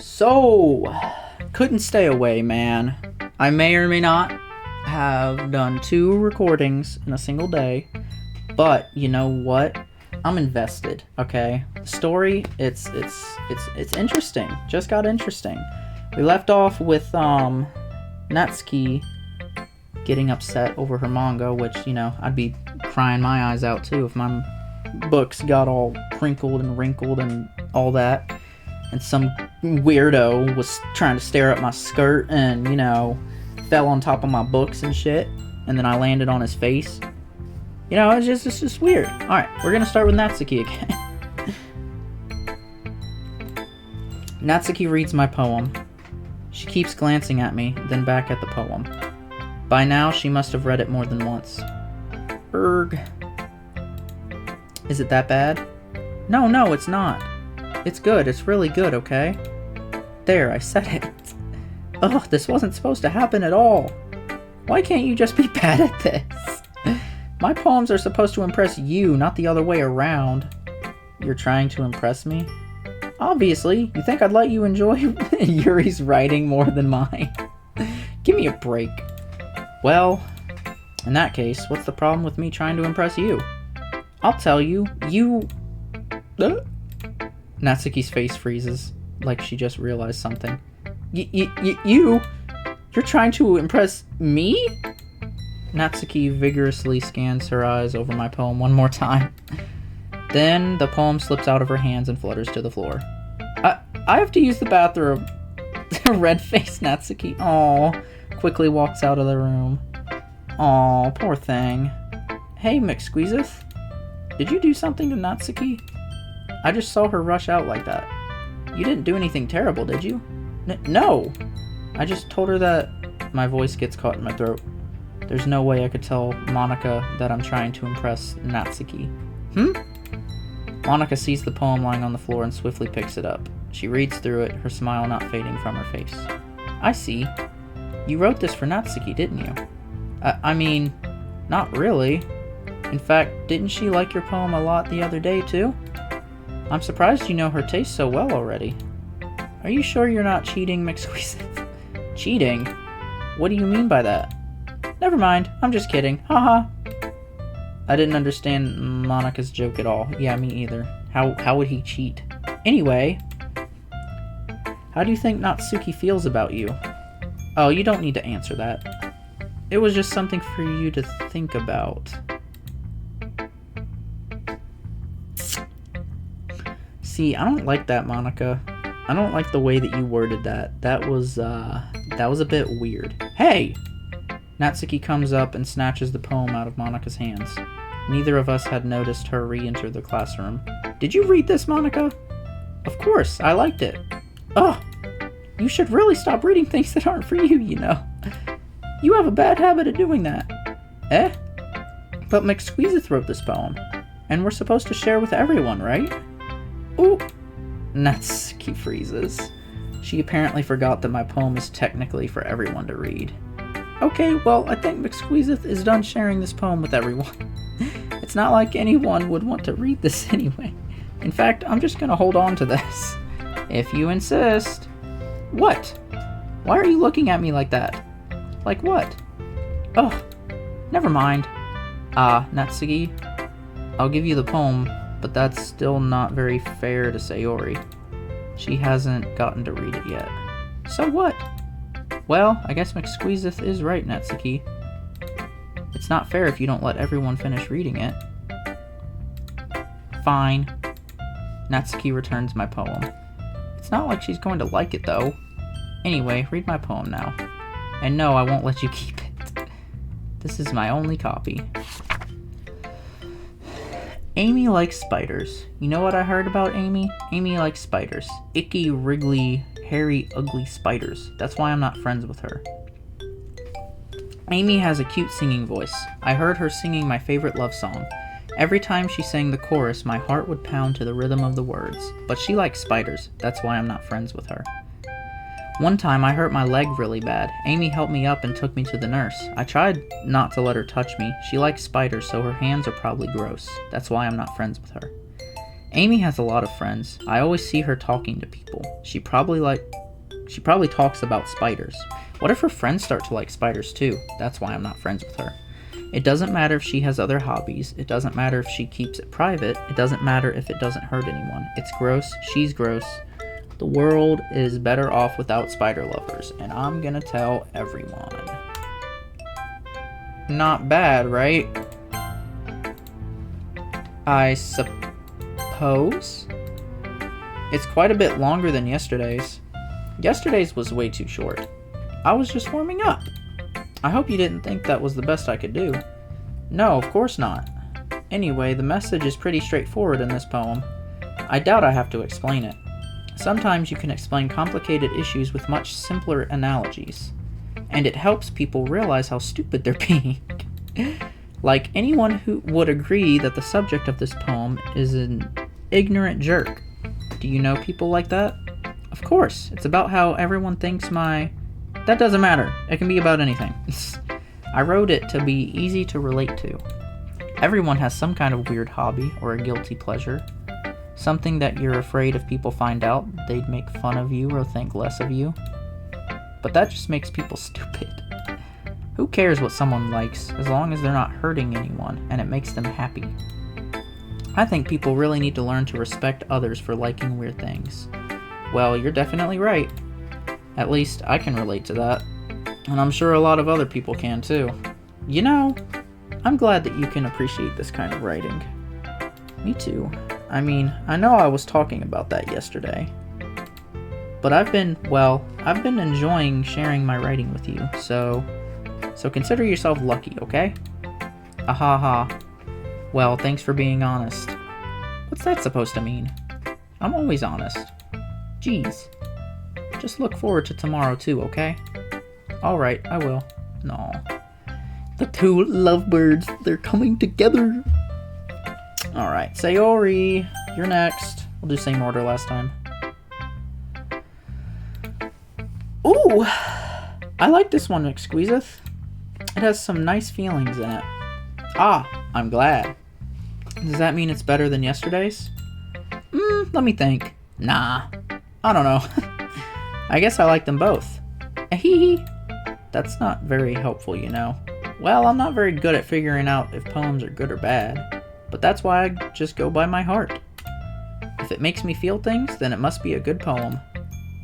So, couldn't stay away, man. I may or may not have done 2 recordings in a single day, but you know what? I'm invested. Okay, the story it's interesting. Just got interesting. We left off with Natsuki getting upset over her manga, which I'd be crying my eyes out too if my books got all crinkled and wrinkled and all that, and some weirdo was trying to stare at my skirt and fell on top of my books and shit, and then I landed on his face. It's just weird. Alright, we're gonna start with Natsuki again. Natsuki reads my poem. She keeps glancing at me, then back at the poem. By now, she must have read it more than once. Erg. Is it that bad? No, it's not. It's good. It's really good, okay? There, I said it. Ugh, this wasn't supposed to happen at all. Why can't you just be bad at this? My poems are supposed to impress you, not the other way around. You're trying to impress me? Obviously, you think I'd let you enjoy Yuri's writing more than mine. Give me a break. Well, in that case, what's the problem with me trying to impress you? I'll tell you, Natsuki's face freezes, like she just realized something. You're trying to impress me? Natsuki vigorously scans her eyes over my poem one more time. Then the poem slips out of her hands and flutters to the floor. I have to use the bathroom. Red-faced Natsuki, quickly walks out of the room. Aw, poor thing. Hey, McSqueezeth. Did you do something to Natsuki? I just saw her rush out like that. You didn't do anything terrible, did you? No! I just told her that... My voice gets caught in my throat. There's no way I could tell Monika that I'm trying to impress Natsuki. Monika sees the poem lying on the floor and swiftly picks it up. She reads through it, her smile not fading from her face. I see. You wrote this for Natsuki, didn't you? I mean, not really. In fact, didn't she like your poem a lot the other day, too? I'm surprised you know her taste so well already. Are you sure you're not cheating, McSqueezeth? Cheating? What do you mean by that? Never mind, I'm just kidding. Haha. I didn't understand Monika's joke at all. Yeah, me either. How would he cheat? Anyway, how do you think Natsuki feels about you? Oh, you don't need to answer that. It was just something for you to think about. See, I don't like that, Monika. I don't like the way that you worded that. That was a bit weird. Hey! Natsuki comes up and snatches the poem out of Monika's hands. Neither of us had noticed her re-enter the classroom. Did you read this, Monika? Of course, I liked it. Ugh! You should really stop reading things that aren't for you, You have a bad habit of doing that. Eh? But McSqueezeth wrote this poem, and we're supposed to share with everyone, right? Ooh! Natsuki freezes. She apparently forgot that my poem is technically for everyone to read. Okay, well, I think McSqueezeth is done sharing this poem with everyone. It's not like anyone would want to read this anyway. In fact, I'm just gonna hold on to this. If you insist. What? Why are you looking at me like that? Like what? Oh, never mind. Natsuki, I'll give you the poem, but that's still not very fair to Sayori. She hasn't gotten to read it yet. So what? Well, I guess McSqueezeth is right, Natsuki. It's not fair if you don't let everyone finish reading it. Fine. Natsuki returns my poem. It's not like she's going to like it, though. Anyway, read my poem now. And no, I won't let you keep it. This is my only copy. Amy likes spiders. You know what I heard about Amy? Amy likes spiders. Icky, wriggly, hairy, ugly spiders. That's why I'm not friends with her. Amy has a cute singing voice. I heard her singing my favorite love song. Every time she sang the chorus, my heart would pound to the rhythm of the words. But she likes spiders. That's why I'm not friends with her. One time I hurt my leg really bad. Amy helped me up and took me to the nurse. I tried not to let her touch me. She likes spiders, so her hands are probably gross. That's why I'm not friends with her. Amy has a lot of friends. I always see her talking to people. She probably talks about spiders. What if her friends start to like spiders too? That's why I'm not friends with her. It doesn't matter if she has other hobbies. It doesn't matter if she keeps it private. It doesn't matter if it doesn't hurt anyone. It's gross. She's gross. The world is better off without spider lovers, and I'm gonna tell everyone. Not bad, right? I suppose? It's quite a bit longer than yesterday's. Yesterday's was way too short. I was just warming up. I hope you didn't think that was the best I could do. No, of course not. Anyway, the message is pretty straightforward in this poem. I doubt I have to explain it. Sometimes you can explain complicated issues with much simpler analogies, and it helps people realize how stupid they're being. Like, anyone who would agree that the subject of this poem is an ignorant jerk. Do you know people like that? Of course, it's about how everyone thinks That doesn't matter. It can be about anything. I wrote it to be easy to relate to. Everyone has some kind of weird hobby or a guilty pleasure. Something that you're afraid if people find out, they'd make fun of you or think less of you. But that just makes people stupid. Who cares what someone likes, as long as they're not hurting anyone and it makes them happy? I think people really need to learn to respect others for liking weird things. Well, you're definitely right. At least I can relate to that. And I'm sure a lot of other people can too. You know, I'm glad that you can appreciate this kind of writing. Me too. I mean, I know I was talking about that yesterday. But I've been enjoying sharing my writing with you, so consider yourself lucky, okay? Ahaha. Well, thanks for being honest. What's that supposed to mean? I'm always honest. Jeez. Just look forward to tomorrow too, okay? Alright, I will. No. The two lovebirds, they're coming together. Alright, Sayori, you're next. We'll do same order last time. Ooh! I like this one, McSqueezeth. It has some nice feelings in it. Ah, I'm glad. Does that mean it's better than yesterday's? Let me think. Nah, I don't know. I guess I like them both. Hee. That's not very helpful, you know. Well, I'm not very good at figuring out if poems are good or bad, but that's why I just go by my heart. If it makes me feel things, then it must be a good poem.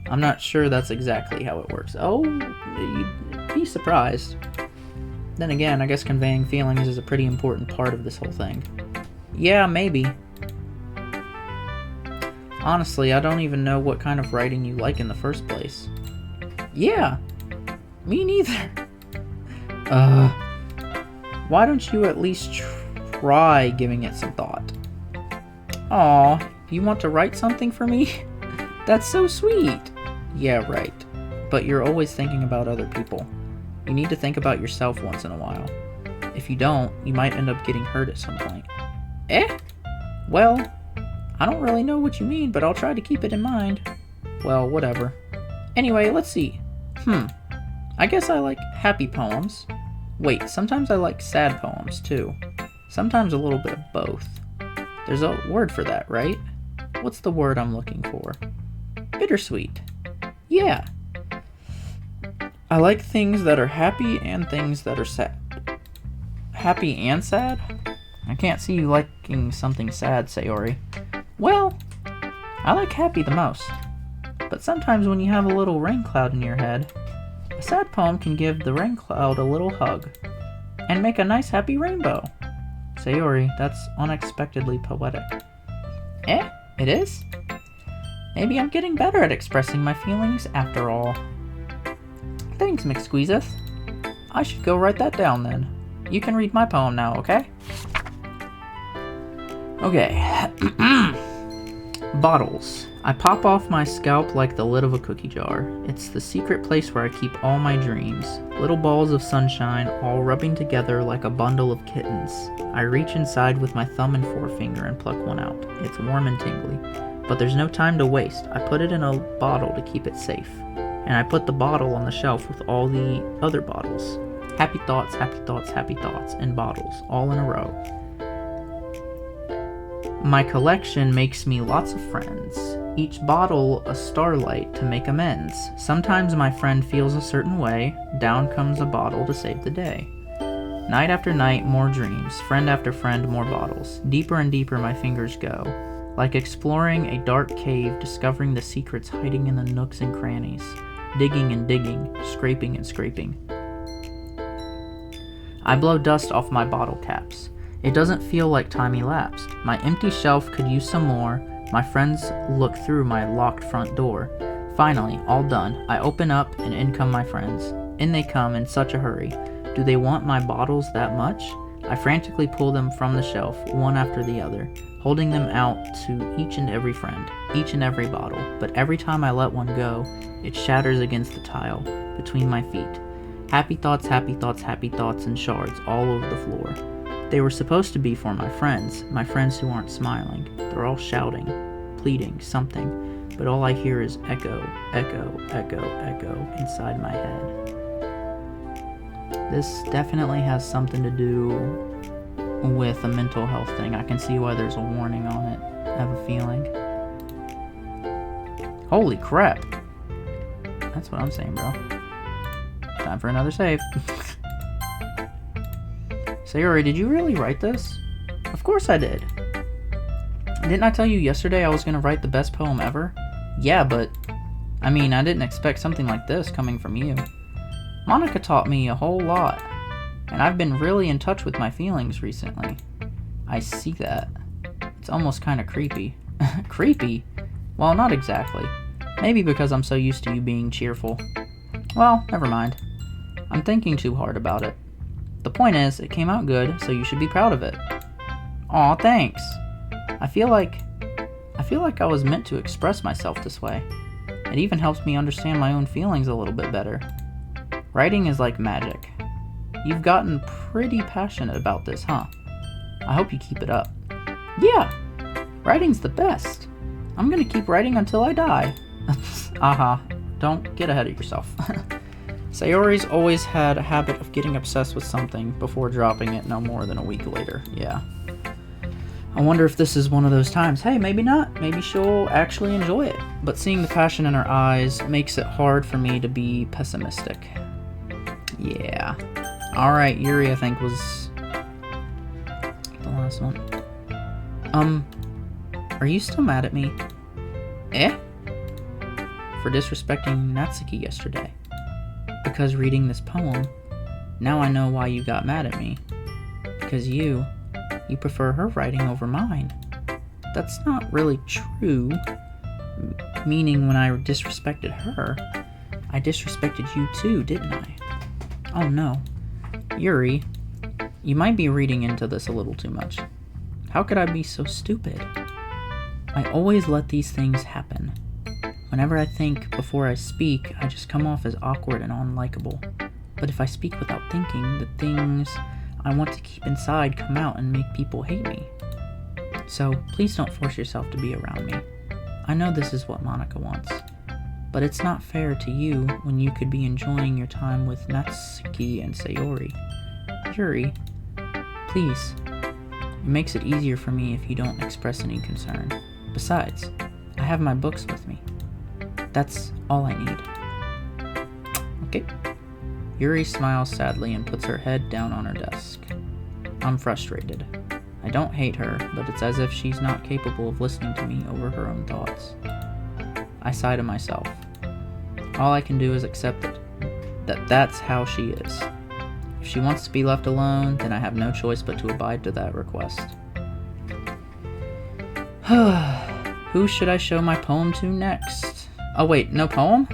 I'm not sure that's exactly how it works. Oh, you'd be surprised. Then again, I guess conveying feelings is a pretty important part of this whole thing. Yeah, maybe. Honestly, I don't even know what kind of writing you like in the first place. Yeah, me neither. Why don't you at least try giving it some thought? Aw, you want to write something for me? That's so sweet. Yeah, right. But you're always thinking about other people. You need to think about yourself once in a while. If you don't, you might end up getting hurt at some point. Well, I don't really know what you mean, but I'll try to keep it in mind. Well, whatever. Anyway, let's see. I guess I like happy poems. Wait, sometimes I like sad poems, too. Sometimes a little bit of both. There's a word for that, right? What's the word I'm looking for? Bittersweet. Yeah. I like things that are happy and things that are sad. Happy and sad? I can't see you liking something sad, Sayori. Well, I like happy the most. But sometimes when you have a little rain cloud in your head, a sad poem can give the rain cloud a little hug and make a nice happy rainbow. Sayori, that's unexpectedly poetic. It is? Maybe I'm getting better at expressing my feelings after all. Thanks, McSqueezeth. I should go write that down then. You can read my poem now, okay? Okay. Bottles. I pop off my scalp like the lid of a cookie jar. It's the secret place where I keep all my dreams. Little balls of sunshine, all rubbing together like a bundle of kittens. I reach inside with my thumb and forefinger and pluck one out. It's warm and tingly. But there's no time to waste. I put it in a bottle to keep it safe. And I put the bottle on the shelf with all the other bottles. Happy thoughts, in bottles, all in a row. My collection makes me lots of friends. Each bottle a starlight to make amends. Sometimes my friend feels a certain way. Down comes a bottle to save the day. Night after night, more dreams. Friend after friend, more bottles. Deeper and deeper my fingers go. Like exploring a dark cave, discovering the secrets hiding in the nooks and crannies. Digging and digging, scraping and scraping. I blow dust off my bottle caps. It doesn't feel like time elapsed. My empty shelf could use some more. My friends look through my locked front door. Finally, all done. I open up and in come my friends. In they come in such a hurry. Do they want my bottles that much? I frantically pull them from the shelf, one after the other, holding them out to each and every friend, each and every bottle. But every time I let one go, it shatters against the tile between my feet. Happy thoughts, happy thoughts, happy thoughts, and shards all over the floor. They were supposed to be for my friends who aren't smiling. They're all shouting, pleading, something, but all I hear is echo, echo, echo, echo inside my head. This definitely has something to do with a mental health thing. I can see why there's a warning on it. I have a feeling. Holy crap. That's what I'm saying, bro. Time for another save. Sayori, did you really write this? Of course I did. Didn't I tell you yesterday I was going to write the best poem ever? Yeah, but I didn't expect something like this coming from you. Monika taught me a whole lot, and I've been really in touch with my feelings recently. I see that. It's almost kind of creepy. Creepy? Well, not exactly. Maybe because I'm so used to you being cheerful. Well, never mind. I'm thinking too hard about it. The point is, it came out good, so you should be proud of it. Aw, thanks. I feel like I was meant to express myself this way. It even helps me understand my own feelings a little bit better. Writing is like magic. You've gotten pretty passionate about this, huh? I hope you keep it up. Yeah, writing's the best. I'm gonna keep writing until I die. Aha, don't get ahead of yourself. Sayori's always had a habit of getting obsessed with something before dropping it no more than a week later. Yeah. I wonder if this is one of those times. Hey, maybe not. Maybe she'll actually enjoy it. But seeing the passion in her eyes makes it hard for me to be pessimistic. Yeah. Alright, Yuri, I think, was the last one. Are you still mad at me? Eh? For disrespecting Natsuki yesterday. Because reading this poem, now I know why you got mad at me. Because you prefer her writing over mine. That's not really true. Meaning when I disrespected her, I disrespected you too, didn't I? Oh no. Yuri, you might be reading into this a little too much. How could I be so stupid? I always let these things happen. Whenever I think before I speak, I just come off as awkward and unlikable. But if I speak without thinking, the things I want to keep inside come out and make people hate me. So please don't force yourself to be around me. I know this is what Monika wants. But it's not fair to you when you could be enjoying your time with Natsuki and Sayori. Yuri, please. It makes it easier for me if you don't express any concern. Besides, I have my books with me. That's all I need. Okay. Yuri smiles sadly and puts her head down on her desk. I'm frustrated. I don't hate her, but it's as if she's not capable of listening to me over her own thoughts. I sigh to myself. All I can do is accept it. That's how she is. If she wants to be left alone, then I have no choice but to abide to that request. Who should I show my poem to next? Oh wait, no poem?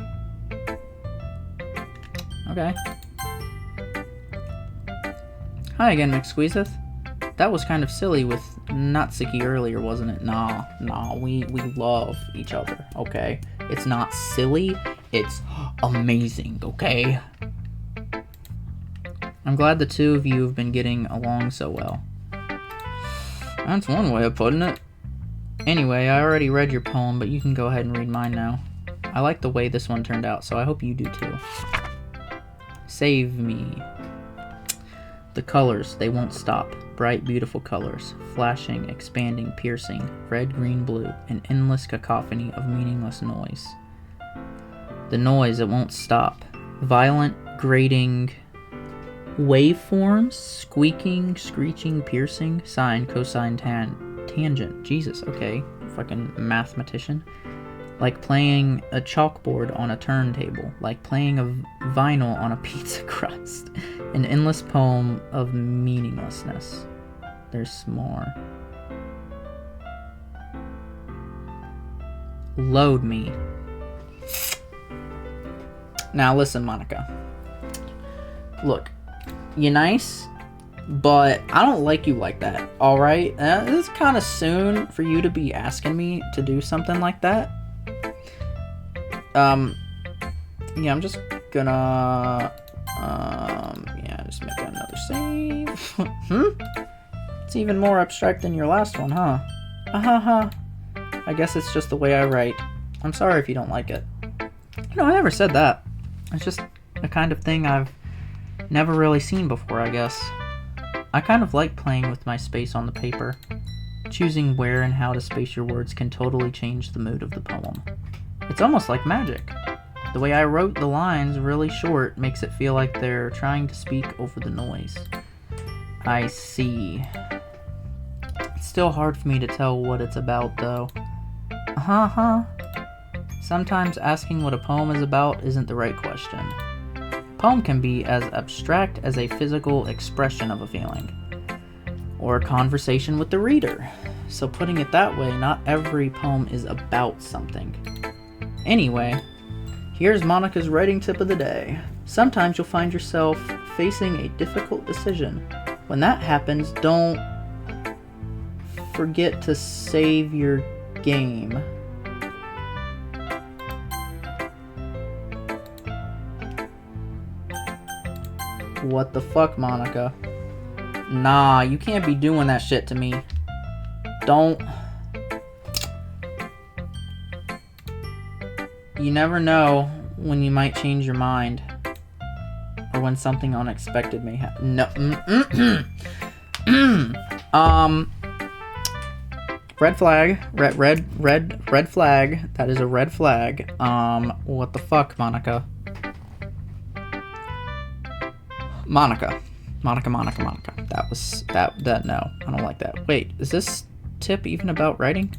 Okay. Hi again, McSqueezeth. That was kind of silly with Natsuki earlier, wasn't it? Nah, we love each other, okay? It's not silly, it's amazing, okay? I'm glad the two of you have been getting along so well. That's one way of putting it. Anyway, I already read your poem, but you can go ahead and read mine now. I like the way this one turned out, so I hope you do too. Save me. The colors, they won't stop. Bright, beautiful colors. Flashing, expanding, piercing. Red, green, blue. An endless cacophony of meaningless noise. The noise, it won't stop. Violent, grating waveforms. Squeaking, screeching, piercing. Sine, cosine, tangent. Jesus, okay. Fucking mathematician. Like playing a chalkboard on a turntable. Like playing a vinyl on a pizza crust. An endless poem of meaninglessness. There's more. Load me. Now listen, Monika. Look, you're nice, but I don't like you like that, alright? It's kind of soon for you to be asking me to do something like that. Yeah, I'm just gonna, just make another save. It's even more abstract than your last one, huh? I guess it's just the way I write. I'm sorry if you don't like it. No, I never said that. It's just the kind of thing I've never really seen before, I guess. I kind of like playing with my space on the paper. Choosing where and how to space your words can totally change the mood of the poem. It's almost like magic. The way I wrote the lines really short makes it feel like they're trying to speak over the noise. I see. It's still hard for me to tell what it's about, though. Sometimes asking what a poem is about isn't the right question. A poem can be as abstract as a physical expression of a feeling, or a conversation with the reader. So putting it that way, not every poem is about something. Anyway, here's Monika's writing tip of the day. Sometimes you'll find yourself facing a difficult decision. When that happens, don't forget to save your game. What the fuck, Monika? Nah, you can't be doing that shit to me. Don't. You never know when you might change your mind. Or when something unexpected may happen. No. Red flag. Red flag. That is a red flag. What the fuck, Monika? Monika. That, no. I don't like that. Wait, is this tip even about writing?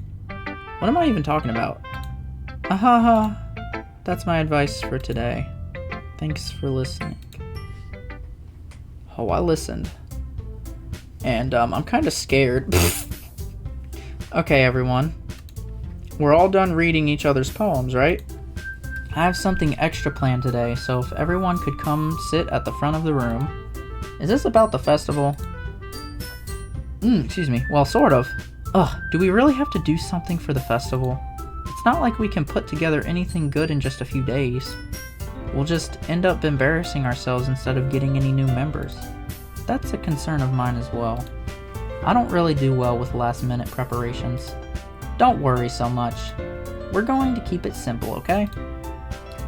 What am I even talking about? That's my advice for today. Thanks for listening. Oh, I listened. And, I'm kind of scared. Okay, everyone. We're all done reading each other's poems, right? I have something extra planned today, so if everyone could come sit at the front of the room. Is this about the festival? Excuse me. Well, sort of. Do we really have to do something for the festival? It's not like we can put together anything good in just a few days. We'll just end up embarrassing ourselves instead of getting any new members. That's a concern of mine as well. I don't really do well with last-minute preparations. Don't worry so much. We're going to keep it simple, okay?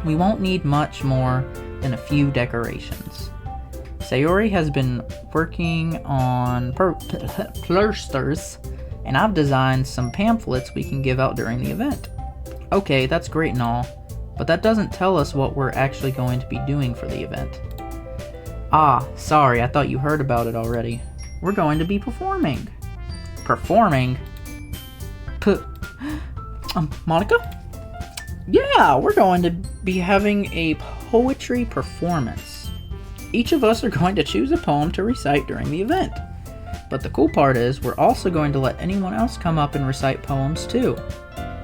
We won't need much more than a few decorations. Sayori has been working on posters, and I've designed some pamphlets we can give out during the event. Okay, that's great and all, but that doesn't tell us what we're actually going to be doing for the event. Sorry, I thought you heard about it already. We're going to be performing. Performing? Monika? Yeah, we're going to be having a poetry performance. Each of us are going to choose a poem to recite during the event. But the cool part is, we're also going to let anyone else come up and recite poems too.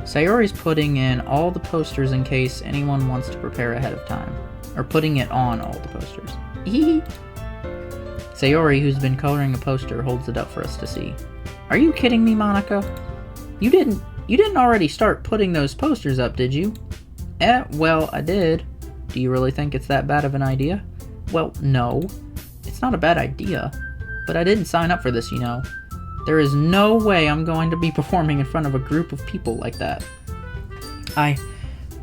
Sayori's putting in all the posters in case anyone wants to prepare ahead of time. Or putting it on all the posters. Sayori, who's been coloring a poster, holds it up for us to see. Are you kidding me, Monika? You didn't already start putting those posters up, did you? Well, I did. Do you really think it's that bad of an idea? Well, no. It's not a bad idea. But I didn't sign up for this, you know. There is no way I'm going to be performing in front of a group of people like that. I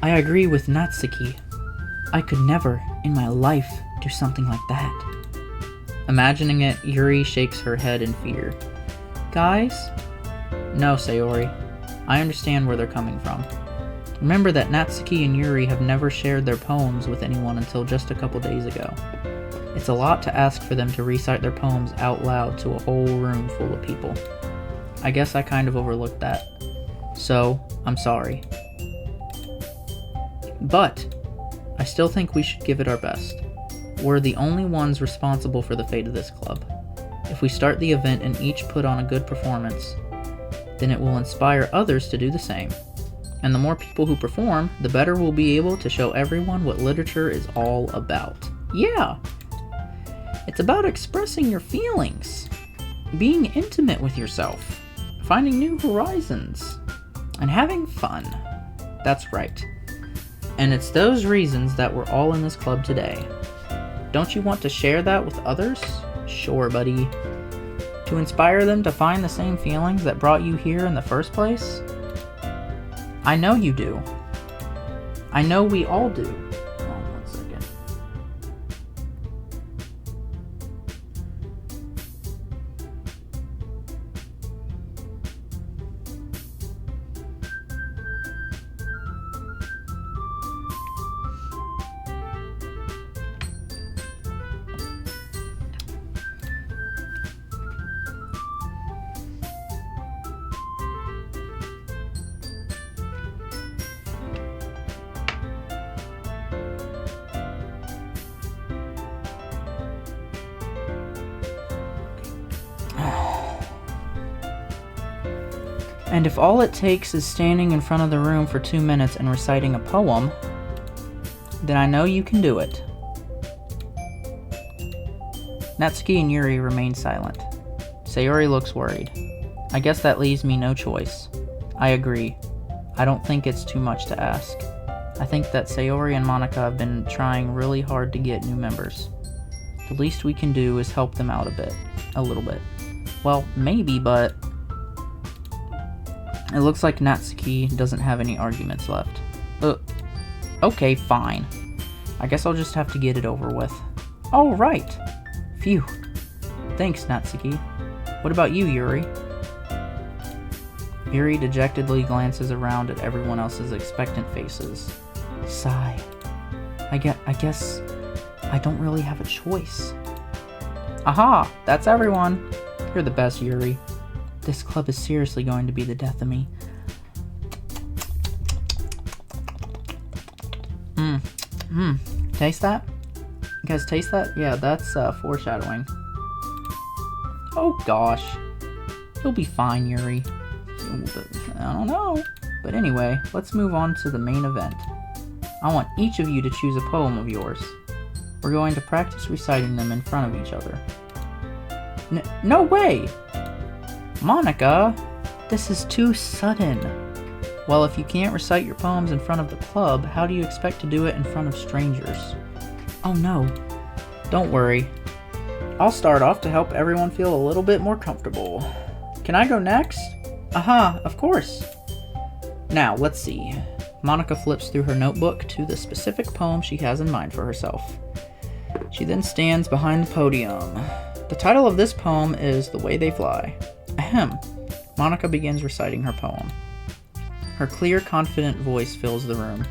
agree with Natsuki. I could never, in my life, do something like that. Imagining it, Yuri shakes her head in fear. Guys? No, Sayori. I understand where they're coming from. Remember that Natsuki and Yuri have never shared their poems with anyone until just a couple days ago. It's a lot to ask for them to recite their poems out loud to a whole room full of people. I guess I kind of overlooked that. So, I'm sorry. But, I still think we should give it our best. We're the only ones responsible for the fate of this club. If we start the event and each put on a good performance, then it will inspire others to do the same. And the more people who perform, the better we'll be able to show everyone what literature is all about. Yeah! It's about expressing your feelings, being intimate with yourself, finding new horizons, and having fun. That's right. And it's those reasons that we're all in this club today. Don't you want to share that with others? Sure, buddy. To inspire them to find the same feelings that brought you here in the first place? I know you do. I know we all do. Oh, 1 second. And if all it takes is standing in front of the room for 2 minutes and reciting a poem, then I know you can do it. Natsuki and Yuri remain silent. Sayori looks worried. I guess that leaves me no choice. I agree. I don't think it's too much to ask. I think that Sayori and Monika have been trying really hard to get new members. The least we can do is help them out a little bit. Well, maybe, but it looks like Natsuki doesn't have any arguments left. Okay, fine. I guess I'll just have to get it over with. Oh, right. Phew. Thanks, Natsuki. What about you, Yuri? Yuri dejectedly glances around at everyone else's expectant faces. Sigh. I guess I don't really have a choice. Aha! That's everyone! You're the best, Yuri. This club is seriously going to be the death of me. Taste that? You guys taste that? Yeah, that's foreshadowing. Oh gosh. You'll be fine, Yuri. I don't know. But anyway, let's move on to the main event. I want each of you to choose a poem of yours. We're going to practice reciting them in front of each other. No way! Monika, this is too sudden. Well, if you can't recite your poems in front of the club, how do you expect to do it in front of strangers? Oh no. Don't worry. I'll start off to help everyone feel a little bit more comfortable. Can I go next? Aha, of course. Now, let's see. Monika flips through her notebook to the specific poem she has in mind for herself. She then stands behind the podium. The title of this poem is The Way They Fly. Ahem. Monika begins reciting her poem. Her clear, confident voice fills the room.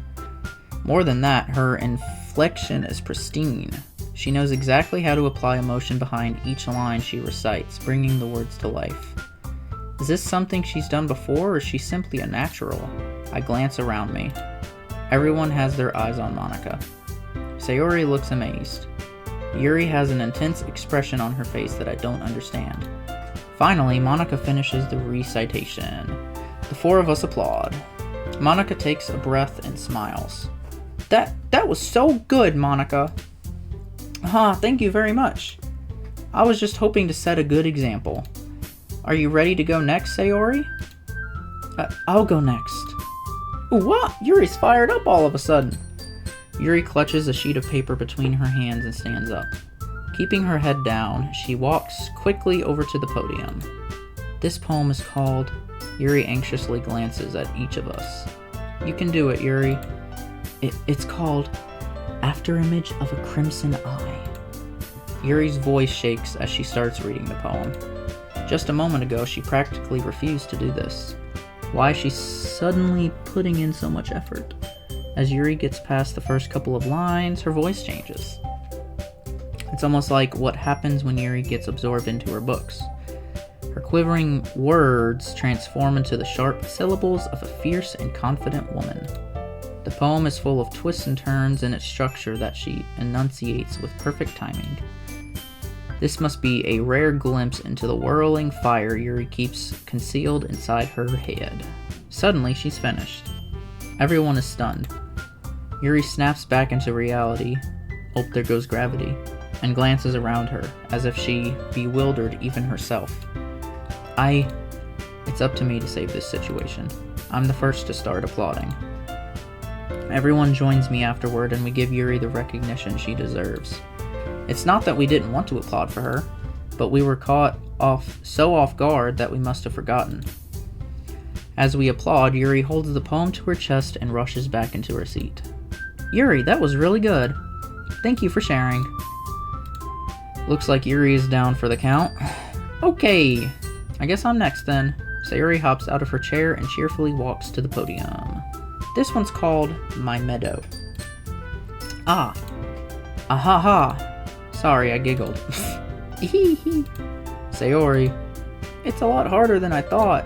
More than that, her inflection is pristine. She knows exactly how to apply emotion behind each line she recites, bringing the words to life. Is this something she's done before, or is she simply a natural? I glance around me. Everyone has their eyes on Monika. Sayori looks amazed. Yuri has an intense expression on her face that I don't understand. Finally, Monika finishes the recitation. The four of us applaud. Monika takes a breath and smiles. That was so good, Monika. Thank you very much. I was just hoping to set a good example. Are you ready to go next, Sayori? I'll go next. Ooh, what? Yuri's fired up all of a sudden. Yuri clutches a sheet of paper between her hands and stands up. Keeping her head down, she walks quickly over to the podium. This poem is called... Yuri anxiously glances at each of us. You can do it, Yuri. It's called Afterimage of a Crimson Eye. Yuri's voice shakes as she starts reading the poem. Just a moment ago, she practically refused to do this. Why is she suddenly putting in so much effort? As Yuri gets past the first couple of lines, her voice changes. It's almost like what happens when Yuri gets absorbed into her books. Her quivering words transform into the sharp syllables of a fierce and confident woman. The poem is full of twists and turns in its structure that she enunciates with perfect timing. This must be a rare glimpse into the whirling fire Yuri keeps concealed inside her head. Suddenly, she's finished. Everyone is stunned. Yuri snaps back into reality. Oh, there goes gravity. And glances around her, as if she bewildered even herself. It's up to me to save this situation. I'm the first to start applauding. Everyone joins me afterward, and we give Yuri the recognition she deserves. It's not that we didn't want to applaud for her, but we were caught off guard that we must have forgotten. As we applaud, Yuri holds the poem to her chest and rushes back into her seat. Yuri, that was really good. Thank you for sharing. Looks like Yuri is down for the count. Okay, I guess I'm next then. Sayori hops out of her chair and cheerfully walks to the podium. This one's called My Meadow. Ahaha. Sorry, I giggled. Sayori, it's a lot harder than I thought.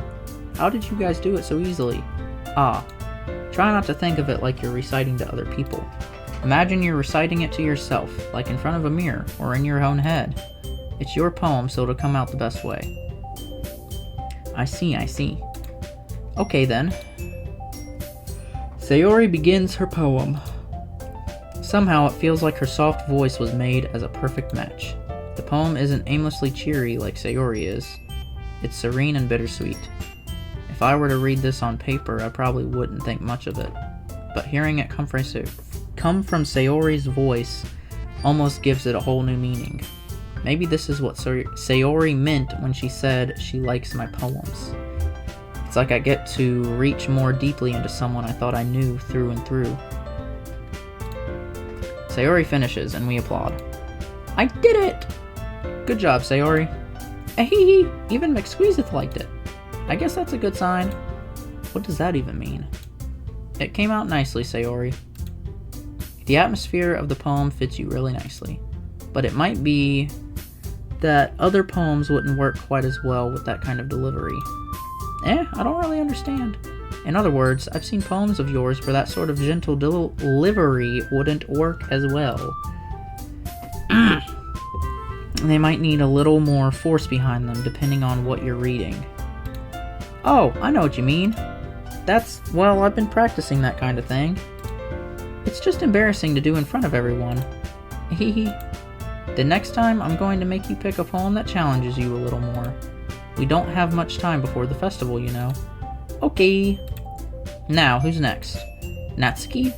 How did you guys do it so easily? Try not to think of it like you're reciting to other people. Imagine you're reciting it to yourself, like in front of a mirror or in your own head. It's your poem, so it'll come out the best way. I see. Okay then. Sayori begins her poem. Somehow it feels like her soft voice was made as a perfect match. The poem isn't aimlessly cheery like Sayori is. It's serene and bittersweet. If I were to read this on paper, I probably wouldn't think much of it. But hearing it come from Sayori's voice almost gives it a whole new meaning. Maybe this is what Sayori meant when she said she likes my poems. It's like I get to reach more deeply into someone I thought I knew through and through. Sayori finishes and we applaud. I did it! Good job, Sayori. Ahee, even McSqueezeth liked it. I guess that's a good sign. What does that even mean? It came out nicely, Sayori. The atmosphere of the poem fits you really nicely, but it might be that other poems wouldn't work quite as well with that kind of delivery. I don't really understand. In other words, I've seen poems of yours where that sort of gentle delivery wouldn't work as well. They might need a little more force behind them depending on what you're reading. Oh, I know what you mean. I've been practicing that kind of thing. It's just embarrassing to do in front of everyone. The next time, I'm going to make you pick a poem that challenges you a little more. We don't have much time before the festival, you know. Okay. Now, who's next? Natsuki?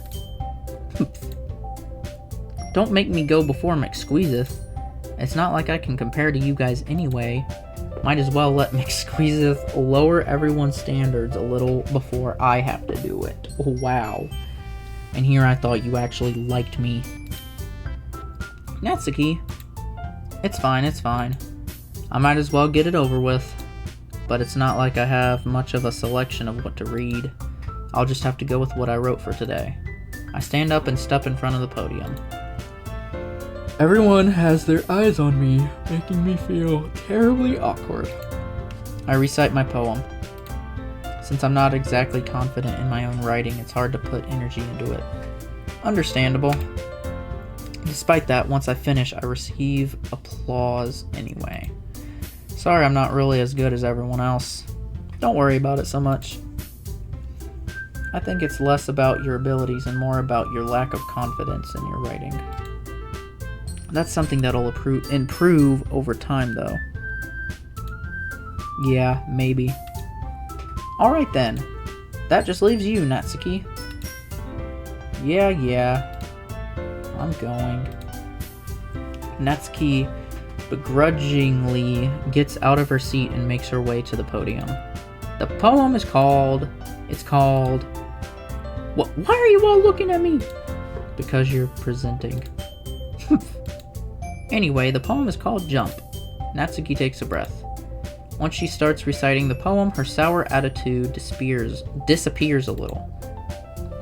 Don't make me go before McSqueezeth. It's not like I can compare to you guys anyway. Might as well let McSqueezeth lower everyone's standards a little before I have to do it. Oh, wow. And here I thought you actually liked me. Natsuki. It's fine. I might as well get it over with. But it's not like I have much of a selection of what to read. I'll just have to go with what I wrote for today. I stand up and step in front of the podium. Everyone has their eyes on me, making me feel terribly awkward. I recite my poem. Since I'm not exactly confident in my own writing, it's hard to put energy into it. Understandable. Despite that, once I finish, I receive applause anyway. Sorry I'm not really as good as everyone else. Don't worry about it so much. I think it's less about your abilities and more about your lack of confidence in your writing. That's something that'll improve over time, though. Yeah, maybe. Alright then. That just leaves you, Natsuki. Yeah. I'm going. Natsuki begrudgingly gets out of her seat and makes her way to the podium. The poem is called... Why are you all looking at me? Because you're presenting. Anyway, the poem is called Jump. Natsuki takes a breath. Once she starts reciting the poem, her sour attitude disappears a little.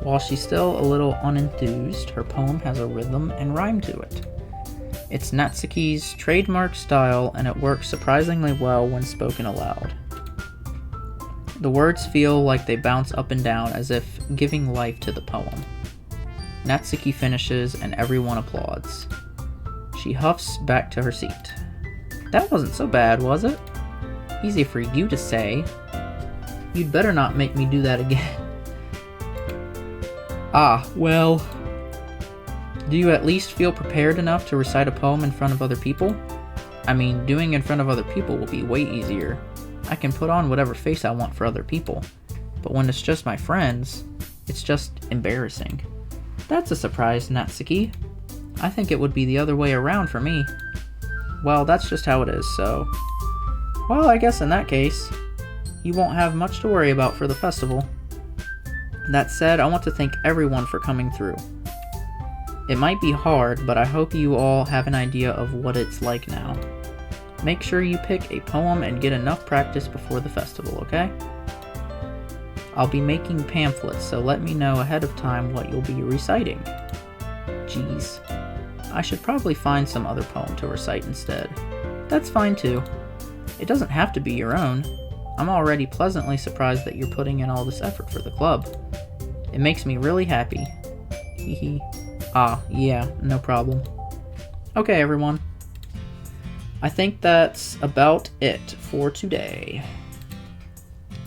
While she's still a little unenthused, her poem has a rhythm and rhyme to it. It's Natsuki's trademark style, and it works surprisingly well when spoken aloud. The words feel like they bounce up and down as if giving life to the poem. Natsuki finishes and everyone applauds. She huffs back to her seat. That wasn't so bad, was it? Easy for you to say. You'd better not make me do that again. Well... Do you at least feel prepared enough to recite a poem in front of other people? I mean, doing in front of other people will be way easier. I can put on whatever face I want for other people. But when it's just my friends, it's just embarrassing. That's a surprise, Natsuki. I think it would be the other way around for me. Well, that's just how it is, so... Well, I guess in that case, you won't have much to worry about for the festival. That said, I want to thank everyone for coming through. It might be hard, but I hope you all have an idea of what it's like now. Make sure you pick a poem and get enough practice before the festival, okay? I'll be making pamphlets, so let me know ahead of time what you'll be reciting. Jeez. I should probably find some other poem to recite instead. That's fine too. It doesn't have to be your own. I'm already pleasantly surprised that you're putting in all this effort for the club. It makes me really happy. Hehe. Yeah, no problem. Okay, everyone. I think that's about it for today.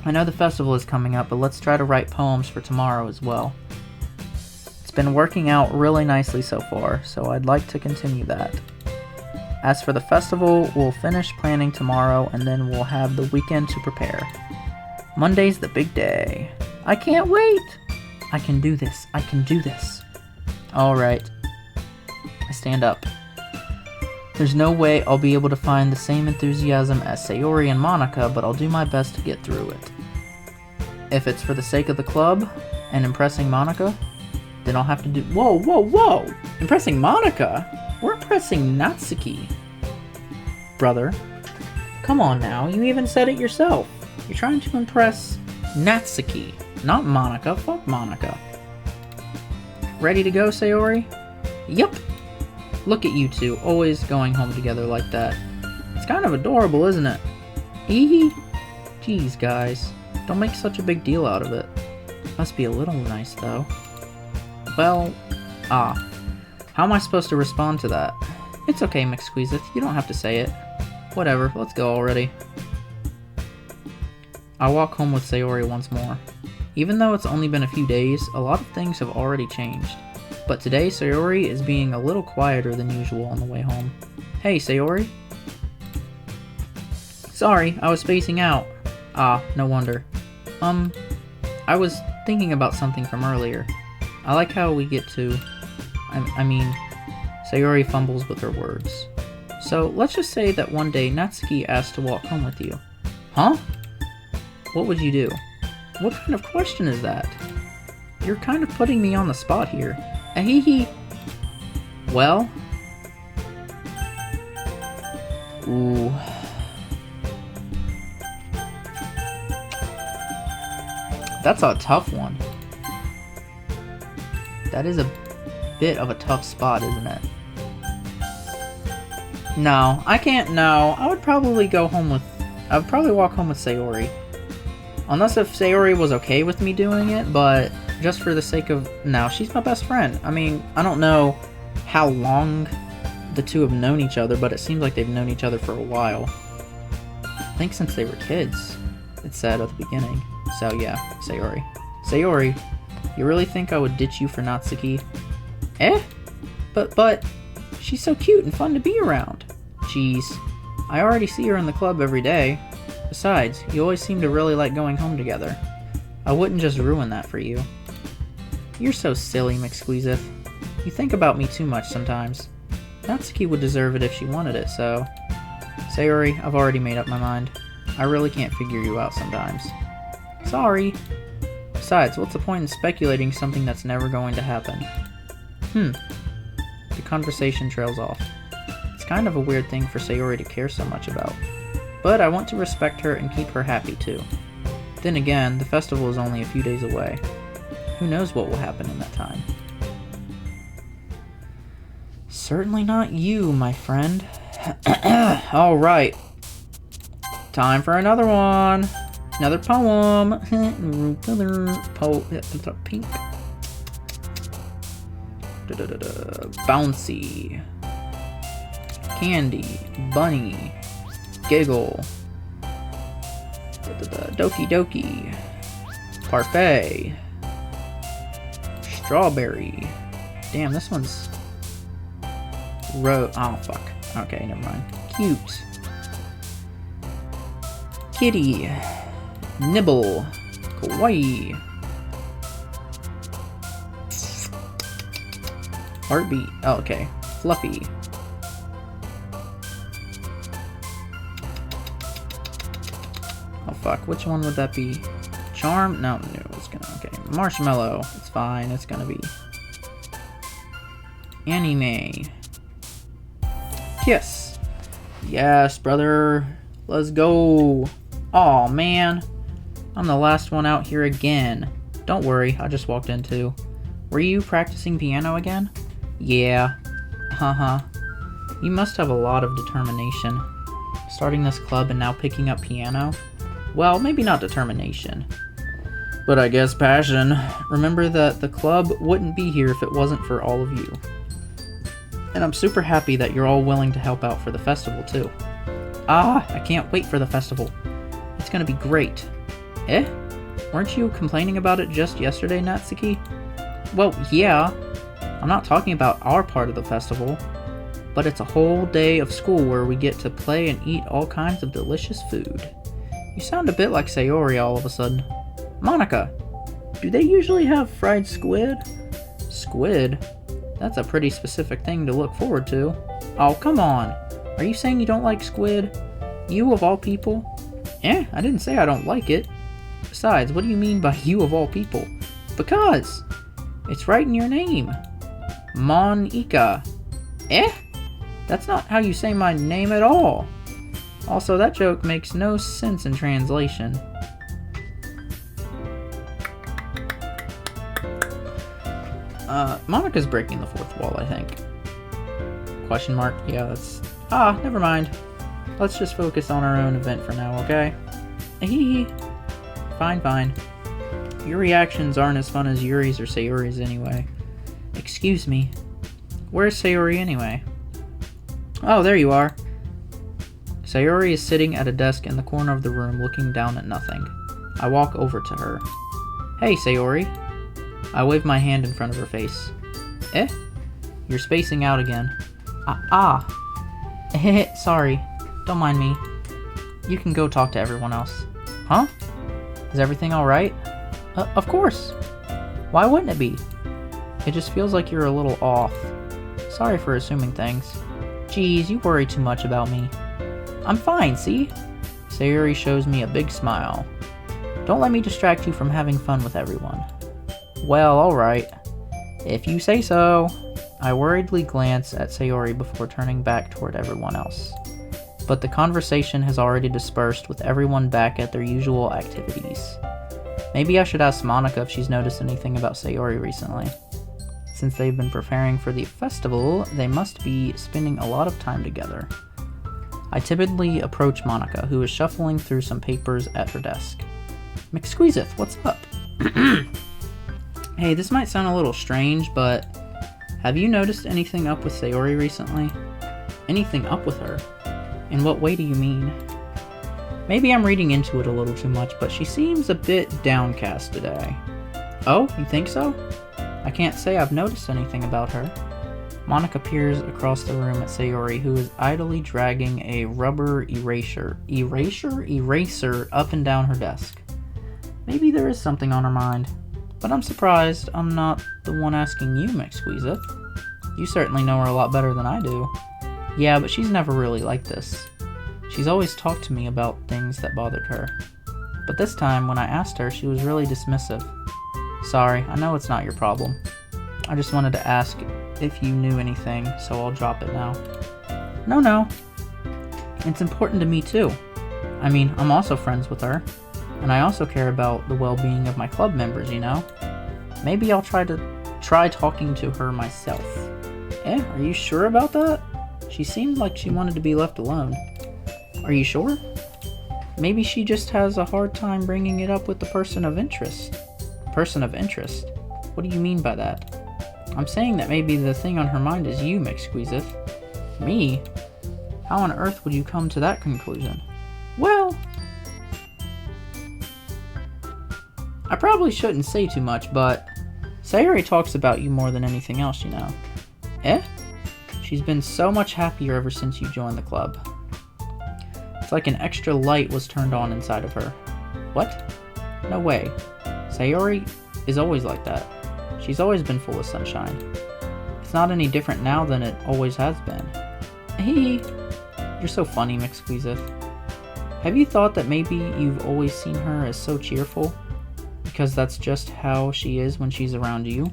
I know the festival is coming up, but let's try to write poems for tomorrow as well. It's been working out really nicely so far, so I'd like to continue that. As for the festival, we'll finish planning tomorrow, and then we'll have the weekend to prepare. Monday's the big day. I can't wait! I can do this. I can do this. Alright. I stand up. There's no way I'll be able to find the same enthusiasm as Sayori and Monika, but I'll do my best to get through it. If it's for the sake of the club and impressing Monika, then I'll have to do— Whoa! Impressing Monika? We're impressing Natsuki. Brother. Come on now, you even said it yourself. You're trying to impress Natsuki, not Monika. Fuck Monika. Ready to go, Sayori? Yup. Look at you two, always going home together like that. It's kind of adorable, isn't it? Eehee. Jeez, guys. Don't make such a big deal out of it. Must be a little nice, though. Well, how am I supposed to respond to that? It's okay, McSqueezeth. You don't have to say it. Whatever, let's go already. I walk home with Sayori once more. Even though it's only been a few days, a lot of things have already changed. But today, Sayori is being a little quieter than usual on the way home. Hey, Sayori? Sorry, I was spacing out. No wonder. I was thinking about something from earlier. I like how we get to... I mean, Sayori fumbles with her words. So, let's just say that one day Natsuki asked to walk home with you. Huh? What would you do? What kind of question is that? You're kind of putting me on the spot here. Ahihi. Well? Ooh. That's a tough one. That is a bit of a tough spot, isn't it? No, I can't. No, I would probably walk home with Sayori. Unless if Sayori was okay with me doing it, but just for the sake of... No, she's my best friend. I mean, I don't know how long the two have known each other, but it seems like they've known each other for a while. I think since they were kids, it said at the beginning. So yeah, Sayori. Sayori, you really think I would ditch you for Natsuki? Eh? But, she's so cute and fun to be around. Jeez, I already see her in the club every day. Besides, you always seem to really like going home together. I wouldn't just ruin that for you. You're so silly, McSqueezeth. You think about me too much sometimes. Natsuki would deserve it if she wanted it, so... Sayori, I've already made up my mind. I really can't figure you out sometimes. Sorry. Besides, what's the point in speculating something that's never going to happen? The conversation trails off. It's kind of a weird thing for Sayori to care so much about. But I want to respect her and keep her happy too. Then again, the festival is only a few days away. Who knows what will happen in that time? Certainly not you, my friend. Alright. Time for another one. Another poem. Another pink. Bouncy. Candy. Bunny. Giggle. Doki Doki. Parfait. Strawberry. Damn, this one's... Oh, fuck. Okay, never mind. Cute. Kitty. Nibble. Kawaii. Heartbeat. Oh, okay. Fluffy. Oh, fuck. Which one would that be? Charm? No, it's gonna... Okay. Marshmallow. It's fine. It's gonna be... Anime. Kiss. Yes, brother. Let's go. Aw, man. I'm the last one out here again. Don't worry, I just walked in too. Were you practicing piano again? Yeah. Haha. You must have a lot of determination. Starting this club and now picking up piano? Well, maybe not determination. But I guess passion. Remember that the club wouldn't be here if it wasn't for all of you. And I'm super happy that you're all willing to help out for the festival too. Ah, I can't wait for the festival. It's gonna be great. Eh? Weren't you complaining about it just yesterday, Natsuki? Well, yeah. I'm not talking about our part of the festival, but it's a whole day of school where we get to play and eat all kinds of delicious food. You sound a bit like Sayori all of a sudden. Monika, do they usually have fried squid? Squid? That's a pretty specific thing to look forward to. Oh, come on. Are you saying you don't like squid? You of all people? Eh, I didn't say I don't like it. Besides, what do you mean by you of all people? Because it's right in your name. Monika. Eh? That's not how you say my name at all. Also, that joke makes no sense in translation. Monika's breaking the fourth wall, I think. Question mark? Yeah, that's... Ah, never mind. Let's just focus on our own event for now, okay? Hee. Fine, fine. Your reactions aren't as fun as Yuri's or Sayori's anyway. Excuse me. Where's Sayori anyway? Oh, there you are. Sayori is sitting at a desk in the corner of the room looking down at nothing. I walk over to her. Hey, Sayori. I wave my hand in front of her face. Eh? You're spacing out again. Sorry. Don't mind me. You can go talk to everyone else. Huh? Is everything alright? Of course. Why wouldn't it be? It just feels like you're a little off. Sorry for assuming things. Geez, you worry too much about me. I'm fine, see? Sayori shows me a big smile. Don't let me distract you from having fun with everyone. Well, alright. If you say so. I worriedly glance at Sayori before turning back toward everyone else. But the conversation has already dispersed with everyone back at their usual activities. Maybe I should ask Monika if she's noticed anything about Sayori recently. Since they've been preparing for the festival, they must be spending a lot of time together. I timidly approach Monika, who is shuffling through some papers at her desk. McSqueezeth, what's up? Hey, this might sound a little strange, but have you noticed anything up with Sayori recently? Anything up with her? In what way do you mean? Maybe I'm reading into it a little too much, but she seems a bit downcast today. Oh, you think so? I can't say I've noticed anything about her. Monika peers across the room at Sayori, who is idly dragging a rubber eraser up and down her desk. Maybe there is something on her mind. But I'm surprised I'm not the one asking you, McSqueezeth. You certainly know her a lot better than I do. Yeah, but she's never really like this. She's always talked to me about things that bothered her. But this time, when I asked her, she was really dismissive. Sorry, I know it's not your problem. I just wanted to ask if you knew anything, so I'll drop it now. No. It's important to me too. I mean, I'm also friends with her. And I also care about the well-being of my club members, you know? Maybe I'll try talking to her myself. Are you sure about that? She seemed like she wanted to be left alone. Are you sure? Maybe she just has a hard time bringing it up with the person of interest. Person of interest? What do you mean by that? I'm saying that maybe the thing on her mind is you, McSqueezeth. Me? How on earth would you come to that conclusion? Well, I probably shouldn't say too much, but Sayori talks about you more than anything else, you know. She's been so much happier ever since you joined the club. It's like an extra light was turned on inside of her. What? No way. Sayori is always like that. She's always been full of sunshine. It's not any different now than it always has been. You're so funny, McSqueezeth. Have you thought that maybe you've always seen her as so cheerful? Because that's just how she is when she's around you?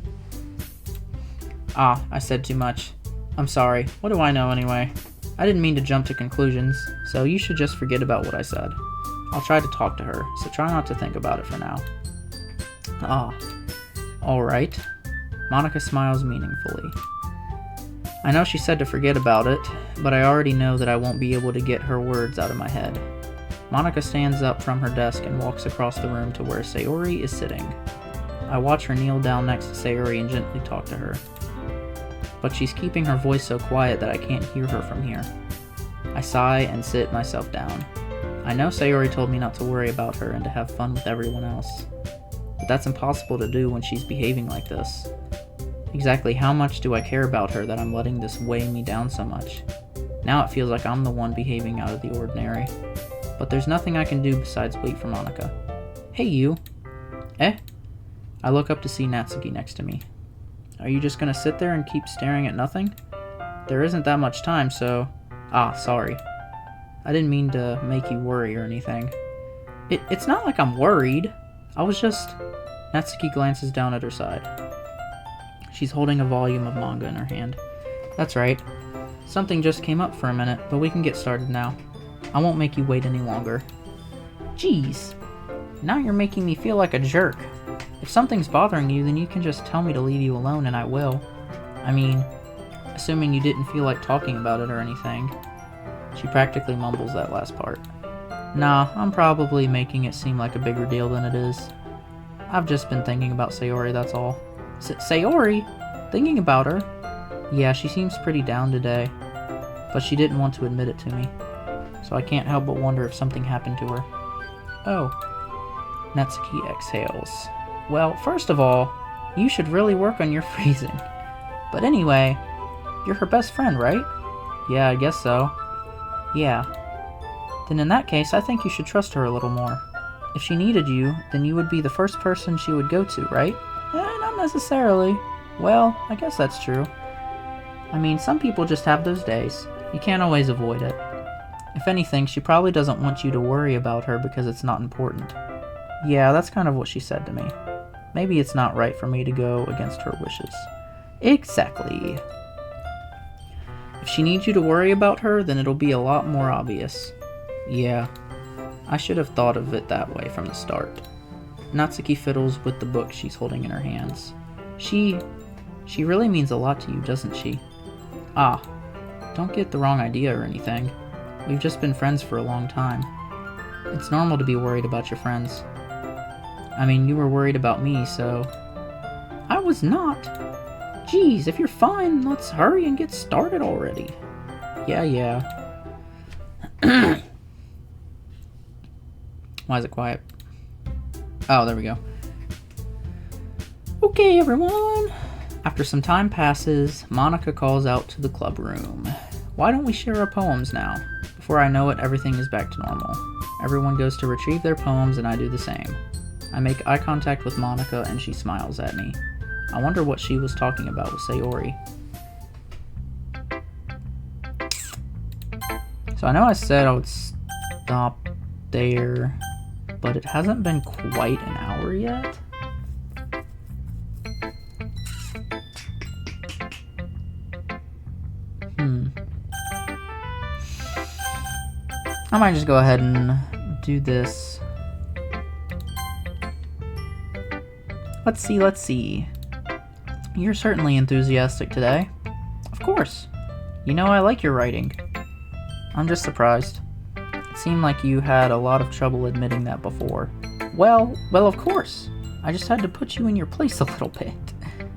I said too much. I'm sorry. What do I know anyway? I didn't mean to jump to conclusions, so you should just forget about what I said. I'll try to talk to her, so try not to think about it for now. Alright. Monika smiles meaningfully. I know she said to forget about it, but I already know that I won't be able to get her words out of my head. Monika stands up from her desk and walks across the room to where Sayori is sitting. I watch her kneel down next to Sayori and gently talk to her. But she's keeping her voice so quiet that I can't hear her from here. I sigh and sit myself down. I know Sayori told me not to worry about her and to have fun with everyone else. But that's impossible to do when she's behaving like this. Exactly how much do I care about her that I'm letting this weigh me down so much? Now it feels like I'm the one behaving out of the ordinary. But there's nothing I can do besides wait for Monika. Hey, you. I look up to see Natsuki next to me. Are you just gonna sit there and keep staring at nothing? There isn't that much time, so... sorry. I didn't mean to make you worry or anything. It's not like I'm worried. I was just... Natsuki glances down at her side. She's holding a volume of manga in her hand. That's right. Something just came up for a minute, but we can get started now. I won't make you wait any longer. Jeez. Now you're making me feel like a jerk. If something's bothering you, then you can just tell me to leave you alone and I will. I mean, assuming you didn't feel like talking about it or anything. She practically mumbles that last part. Nah, I'm probably making it seem like a bigger deal than it is. I've just been thinking about Sayori, that's all. Sayori? Thinking about her? Yeah, she seems pretty down today. But she didn't want to admit it to me. So I can't help but wonder if something happened to her. Oh. Natsuki exhales. Well, first of all, you should really work on your phrasing. But anyway, you're her best friend, right? Yeah, I guess so. Yeah. Then in that case, I think you should trust her a little more. If she needed you, then you would be the first person she would go to, right? Not necessarily. Well, I guess that's true. I mean, some people just have those days. You can't always avoid it. If anything, she probably doesn't want you to worry about her because it's not important. Yeah, that's kind of what she said to me. Maybe it's not right for me to go against her wishes. Exactly. If she needs you to worry about her, then it'll be a lot more obvious. Yeah, I should have thought of it that way from the start. Natsuki fiddles with the book she's holding in her hands. She really means a lot to you, doesn't she? Don't get the wrong idea or anything. We've just been friends for a long time. It's normal to be worried about your friends. I mean, you were worried about me, so... I was not! Geez, if you're fine, let's hurry and get started already. Yeah. Why is it quiet? Oh, there we go. Okay, everyone. After some time passes, Monika calls out to the club room. Why don't we share our poems now? Before I know it, everything is back to normal. Everyone goes to retrieve their poems and I do the same. I make eye contact with Monika and she smiles at me. I wonder what she was talking about with Sayori. So I know I said I would stop there, but it hasn't been quite an hour yet. I might just go ahead and do this. Let's see. You're certainly enthusiastic today. Of course. You know I like your writing. I'm just surprised. It seemed like you had a lot of trouble admitting that before. Well, of course. I just had to put you in your place a little bit.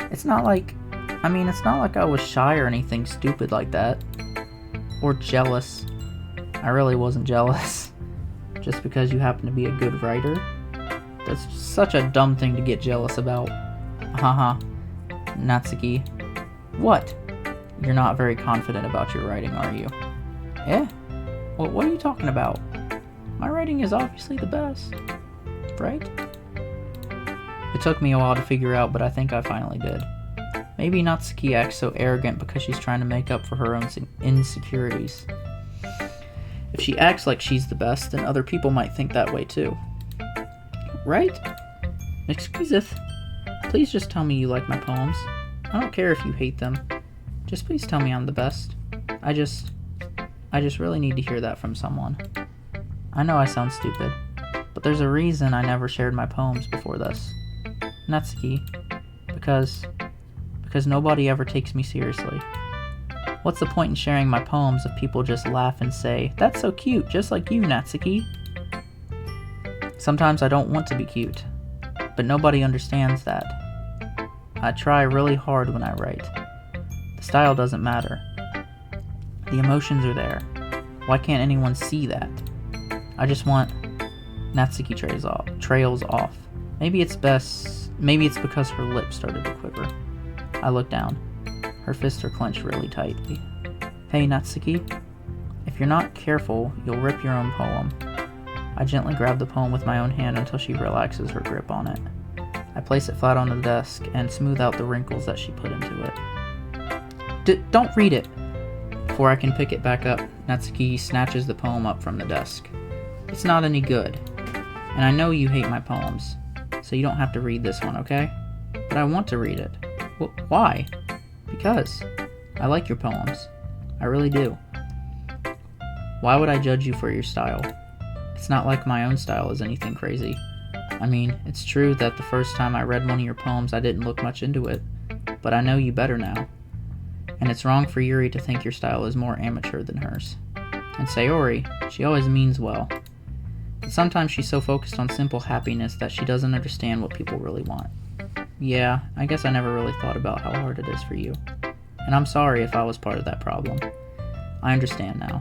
It's not like I was shy or anything stupid like that. Or jealous. I really wasn't jealous. Just because you happen to be a good writer. That's such a dumb thing to get jealous about. Haha. Natsuki. What? You're not very confident about your writing, are you? Eh? What are you talking about? My writing is obviously the best. Right? It took me a while to figure out, but I think I finally did. Maybe Natsuki acts so arrogant because she's trying to make up for her own insecurities. If she acts like she's the best, then other people might think that way too. Right? Exquisite. Please just tell me you like my poems. I don't care if you hate them. Just please tell me I'm the best. I just really need to hear that from someone. I know I sound stupid, but there's a reason I never shared my poems before this. Natsuki, because nobody ever takes me seriously. What's the point in sharing my poems if people just laugh and say, "That's so cute, just like you, Natsuki"? Sometimes I don't want to be cute, but nobody understands that. I try really hard when I write. The style doesn't matter. The emotions are there. Why can't anyone see that? I just want Natsuki trails off. Maybe it's because her lips started to quiver. I look down. Her fists are clenched really tightly. Hey, Natsuki. If you're not careful, you'll rip your own poem. I gently grab the poem with my own hand until she relaxes her grip on it. I place it flat on the desk and smooth out the wrinkles that she put into it. Don't read it! Before I can pick it back up, Natsuki snatches the poem up from the desk. It's not any good. And I know you hate my poems, so you don't have to read this one, okay? But I want to read it. Why? Because I like your poems. I really do. Why would I judge you for your style? It's not like my own style is anything crazy. I mean, it's true that the first time I read one of your poems I didn't look much into it, but I know you better now. And it's wrong for Yuri to think your style is more amateur than hers. And Sayori, she always means well. But sometimes she's so focused on simple happiness that she doesn't understand what people really want. Yeah, I guess I never really thought about how hard it is for you. And I'm sorry if I was part of that problem. I understand now.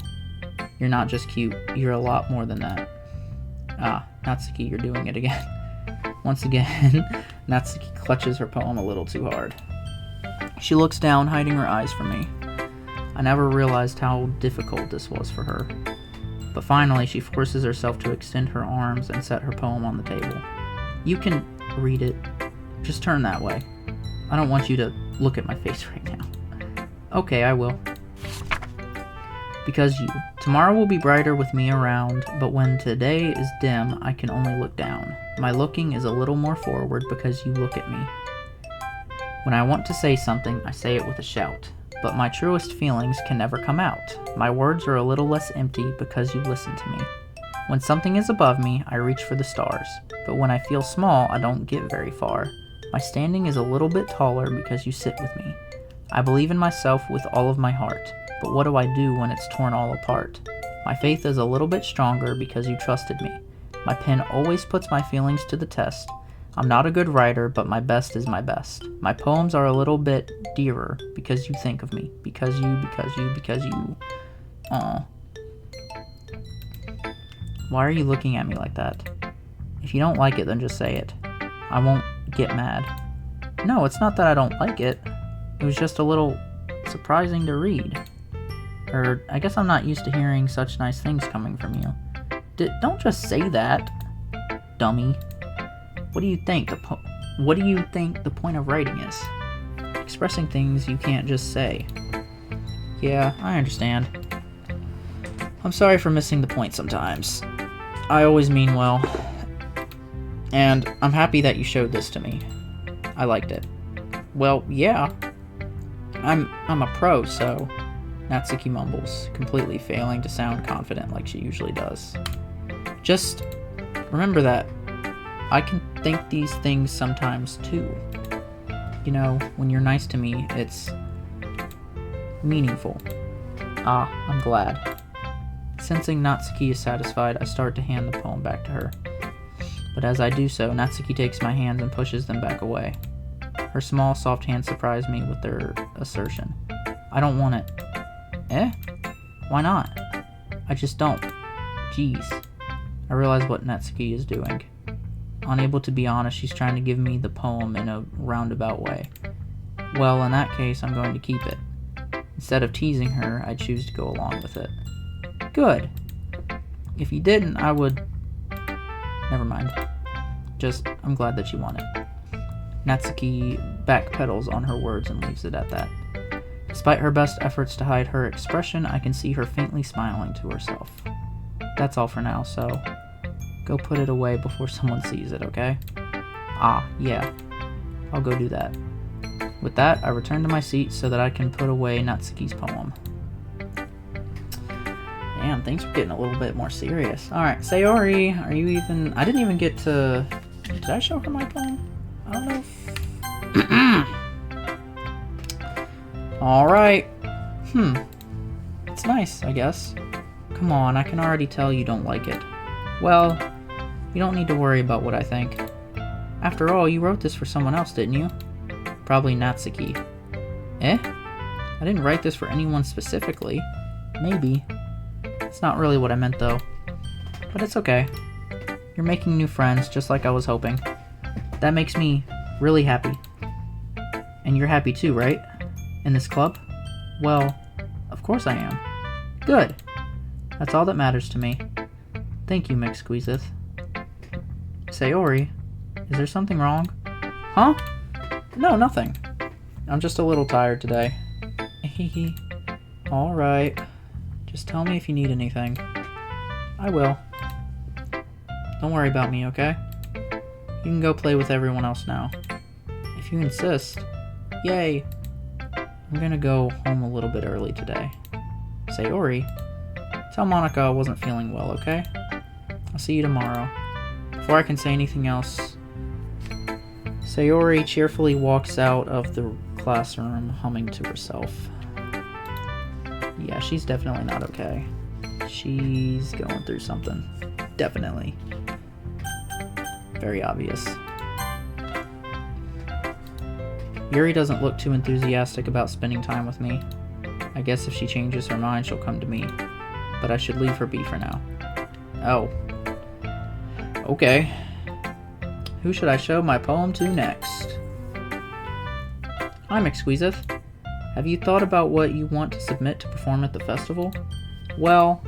You're not just cute, you're a lot more than that. Ah, Natsuki, you're doing it again. Once again, Natsuki clutches her poem a little too hard. She looks down, hiding her eyes from me. I never realized how difficult this was for her. But finally, she forces herself to extend her arms and set her poem on the table. You can read it. Just turn that way. I don't want you to look at my face right now. Okay, I will. Because you. Tomorrow will be brighter with me around, but when today is dim, I can only look down. My looking is a little more forward because you look at me. When I want to say something, I say it with a shout, but my truest feelings can never come out. My words are a little less empty because you listen to me. When something is above me, I reach for the stars, but when I feel small, I don't get very far. My standing is a little bit taller because you sit with me. I believe in myself with all of my heart, but what do I do when it's torn all apart? My faith is a little bit stronger because you trusted me. My pen always puts my feelings to the test. I'm not a good writer, but my best is my best. My poems are a little bit dearer because you think of me. Because you. Aw. Why are you looking at me like that? If you don't like it, then just say it. I won't get mad. No, it's not that I don't like it. It was just a little surprising to read. Or, I guess I'm not used to hearing such nice things coming from you. Don't just say that, dummy. What do you think the point of writing is? Expressing things you can't just say. Yeah, I understand. I'm sorry for missing the point sometimes. I always mean well. And I'm happy that you showed this to me. I liked it. Well, yeah. I'm a pro, so Natsuki mumbles, completely failing to sound confident like she usually does. Just remember that I can think these things sometimes too. You know, when you're nice to me, it's meaningful. Ah, I'm glad. Sensing Natsuki is satisfied, I start to hand the poem back to her. But as I do so, Natsuki takes my hands and pushes them back away. Her small, soft hands surprise me with their assertion. I don't want it. Eh? Why not? I just don't. Jeez. I realize what Natsuki is doing. Unable to be honest, she's trying to give me the poem in a roundabout way. Well, in that case, I'm going to keep it. Instead of teasing her, I choose to go along with it. Good. If you didn't, I would... Never mind. Just, I'm glad that you want it. Natsuki backpedals on her words and leaves it at that. Despite her best efforts to hide her expression, I can see her faintly smiling to herself. That's all for now, so go put it away before someone sees it, okay? Ah, yeah. I'll go do that. With that, I return to my seat so that I can put away Natsuki's poem. Damn, things are getting a little bit more serious. Alright, Sayori, are you even... I didn't even get to... Did I show her my poem? I don't know if... Alright. It's nice, I guess. Come on, I can already tell you don't like it. Well, you don't need to worry about what I think. After all, you wrote this for someone else, didn't you? Probably Natsuki. Eh? I didn't write this for anyone specifically. Maybe. It's not really what I meant, though. But it's okay. You're making new friends, just like I was hoping. That makes me really happy. And you're happy too, right? In this club? Well, of course I am. Good. That's all that matters to me. Thank you, McSqueezeth. Sayori, is there something wrong? Huh? No, nothing. I'm just a little tired today. Hehe. Alright. Just tell me if you need anything. I will. Don't worry about me, okay? You can go play with everyone else now. If you insist. Yay! I'm gonna go home a little bit early today. Sayori, tell Monika I wasn't feeling well, okay? I'll see you tomorrow. Before I can say anything else, Sayori cheerfully walks out of the classroom, humming to herself. Yeah, she's definitely not okay. She's going through something. Definitely. Very obvious. Yuri doesn't look too enthusiastic about spending time with me. I guess if she changes her mind, she'll come to me. But I should leave her be for now. Oh. Okay. Who should I show my poem to next? Hi, McSqueezeth. Have you thought about what you want to submit to perform at the festival? Well,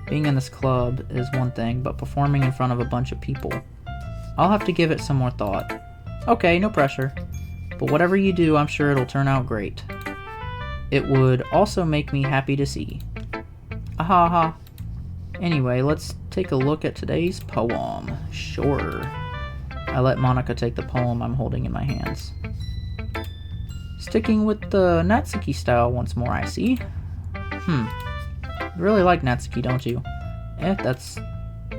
being in this club is one thing, but performing in front of a bunch of people. I'll have to give it some more thought. Okay, no pressure. But whatever you do, I'm sure it'll turn out great. It would also make me happy to see. Ahaha. Anyway, let's take a look at today's poem. Sure. I let Monika take the poem I'm holding in my hands. Sticking with the Natsuki style once more, I see. You really like Natsuki, don't you? That's...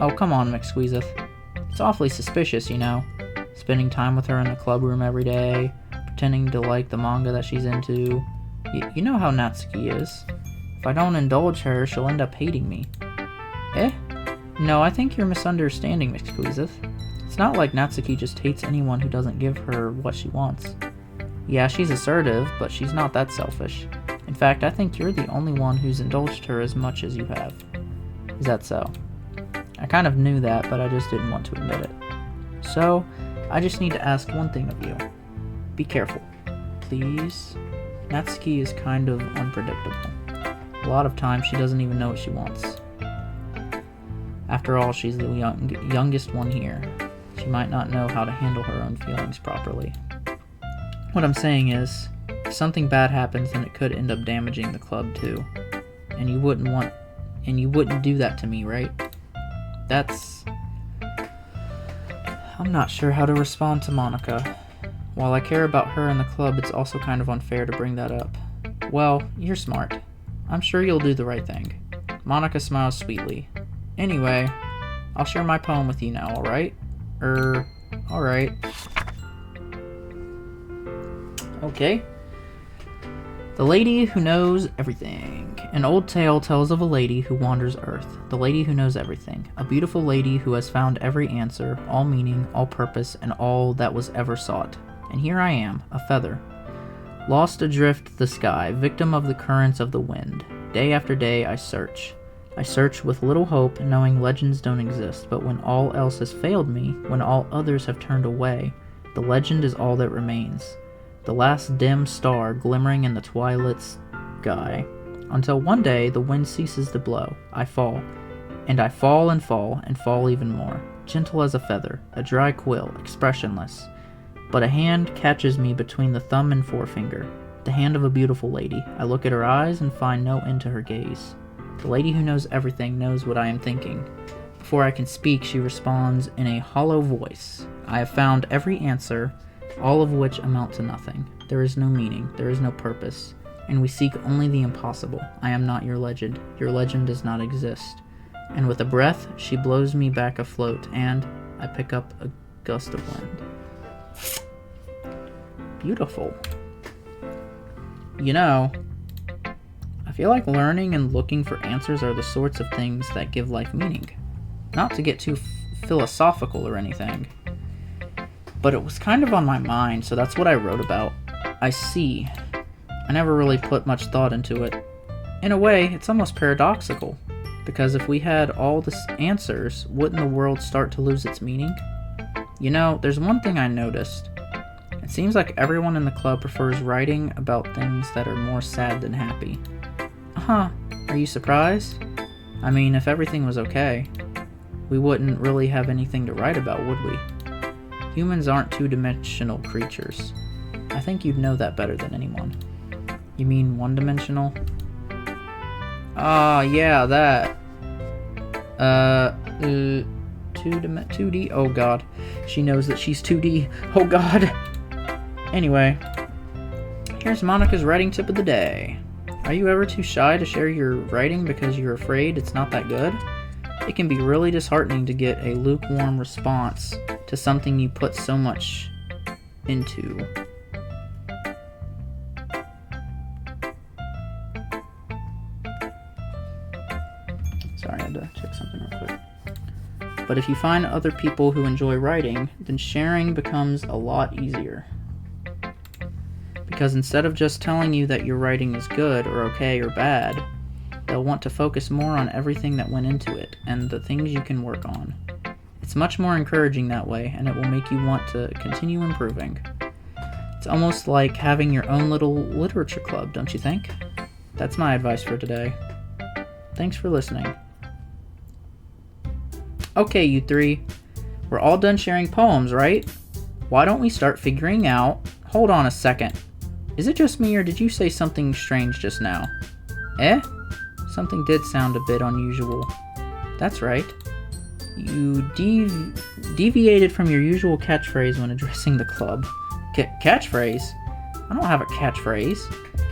Oh, come on, McSqueezeth. It's awfully suspicious, you know. Spending time with her in the club room every day, pretending to like the manga that she's into. You know how Natsuki is. If I don't indulge her, she'll end up hating me. No, I think you're misunderstanding, McSqueezeth. It's not like Natsuki just hates anyone who doesn't give her what she wants. Yeah, she's assertive, but she's not that selfish. In fact, I think you're the only one who's indulged her as much as you have. Is that so? I kind of knew that, but I just didn't want to admit it. So, I just need to ask one thing of you. Be careful. Please? Natsuki is kind of unpredictable. A lot of times she doesn't even know what she wants. After all, she's the youngest one here. She might not know how to handle her own feelings properly. What I'm saying is, if something bad happens, then it could end up damaging the club too. And you wouldn't do that to me, right? I'm not sure how to respond to Monika. While I care about her and the club, it's also kind of unfair to bring that up. Well, you're smart. I'm sure you'll do the right thing. Monika smiles sweetly. Anyway, I'll share my poem with you now, alright? Alright. Okay. The Lady Who Knows Everything. An old tale tells of a lady who wanders earth. The lady who knows everything. A beautiful lady who has found every answer, all meaning, all purpose, and all that was ever sought. And here I am, a feather. Lost adrift the sky, victim of the currents of the wind. Day after day I search. I search with little hope, knowing legends don't exist. But when all else has failed me, when all others have turned away, the legend is all that remains. The last dim star glimmering in the twilight sky. Until one day the wind ceases to blow. I fall. And I fall and fall and fall even more. Gentle as a feather, a dry quill, expressionless. But a hand catches me between the thumb and forefinger. The hand of a beautiful lady. I look at her eyes and find no end to her gaze. The lady who knows everything knows what I am thinking. Before I can speak, she responds in a hollow voice. I have found every answer, all of which amount to nothing. There is no meaning, there is no purpose, and we seek only the impossible. I am not your legend. Your legend does not exist. And with a breath, she blows me back afloat, and I pick up a gust of wind. Beautiful. You know, I feel like learning and looking for answers are the sorts of things that give life meaning. Not to get too philosophical or anything, but it was kind of on my mind, so that's what I wrote about. I see. I never really put much thought into it. In a way, it's almost paradoxical, because if we had all the answers, wouldn't the world start to lose its meaning? You know, there's one thing I noticed. It seems like everyone in the club prefers writing about things that are more sad than happy. Huh, are you surprised? I mean, if everything was okay, we wouldn't really have anything to write about, would we? Humans aren't two-dimensional creatures. I think you'd know that better than anyone. You mean one-dimensional? Ah, yeah, that. 2D? Oh god. She knows that she's 2D. Oh god. Anyway, here's Monika's writing tip of the day. Are you ever too shy to share your writing because you're afraid it's not that good? It can be really disheartening to get a lukewarm response to something you put so much into. Sorry, I had to check something real quick. But if you find other people who enjoy writing, then sharing becomes a lot easier. Because instead of just telling you that your writing is good or okay or bad, they'll want to focus more on everything that went into it and the things you can work on. It's much more encouraging that way, and it will make you want to continue improving. It's almost like having your own little literature club, don't you think? That's my advice for today. Thanks for listening. Okay, you three. We're all done sharing poems, right? Why don't we start figuring out... Hold on a second. Is it just me, or did you say something strange just now? Eh? Something did sound a bit unusual. That's right. You deviated from your usual catchphrase when addressing the club. Catchphrase? I don't have a catchphrase.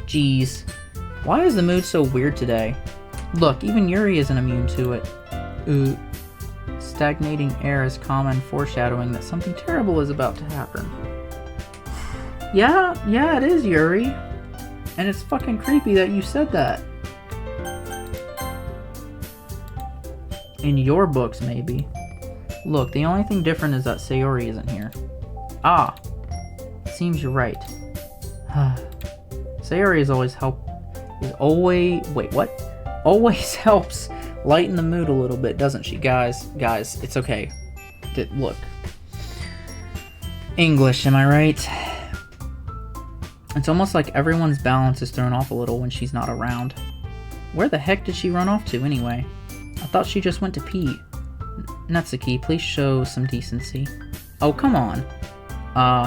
Jeez. Why is the mood so weird today? Look, even Yuri isn't immune to it. Stagnating air is common foreshadowing that something terrible is about to happen. Yeah, it is, Yuri. And it's fucking creepy that you said that. In your books, maybe. Look, the only thing different is that Sayori isn't here. Ah, seems you're right. Sayori always helps lighten the mood a little bit, doesn't she? Guys, it's okay. Look. English, am I right? It's almost like everyone's balance is thrown off a little when she's not around. Where the heck did she run off to, anyway? I thought she just went to pee. Natsuki, please show some decency. Oh, come on.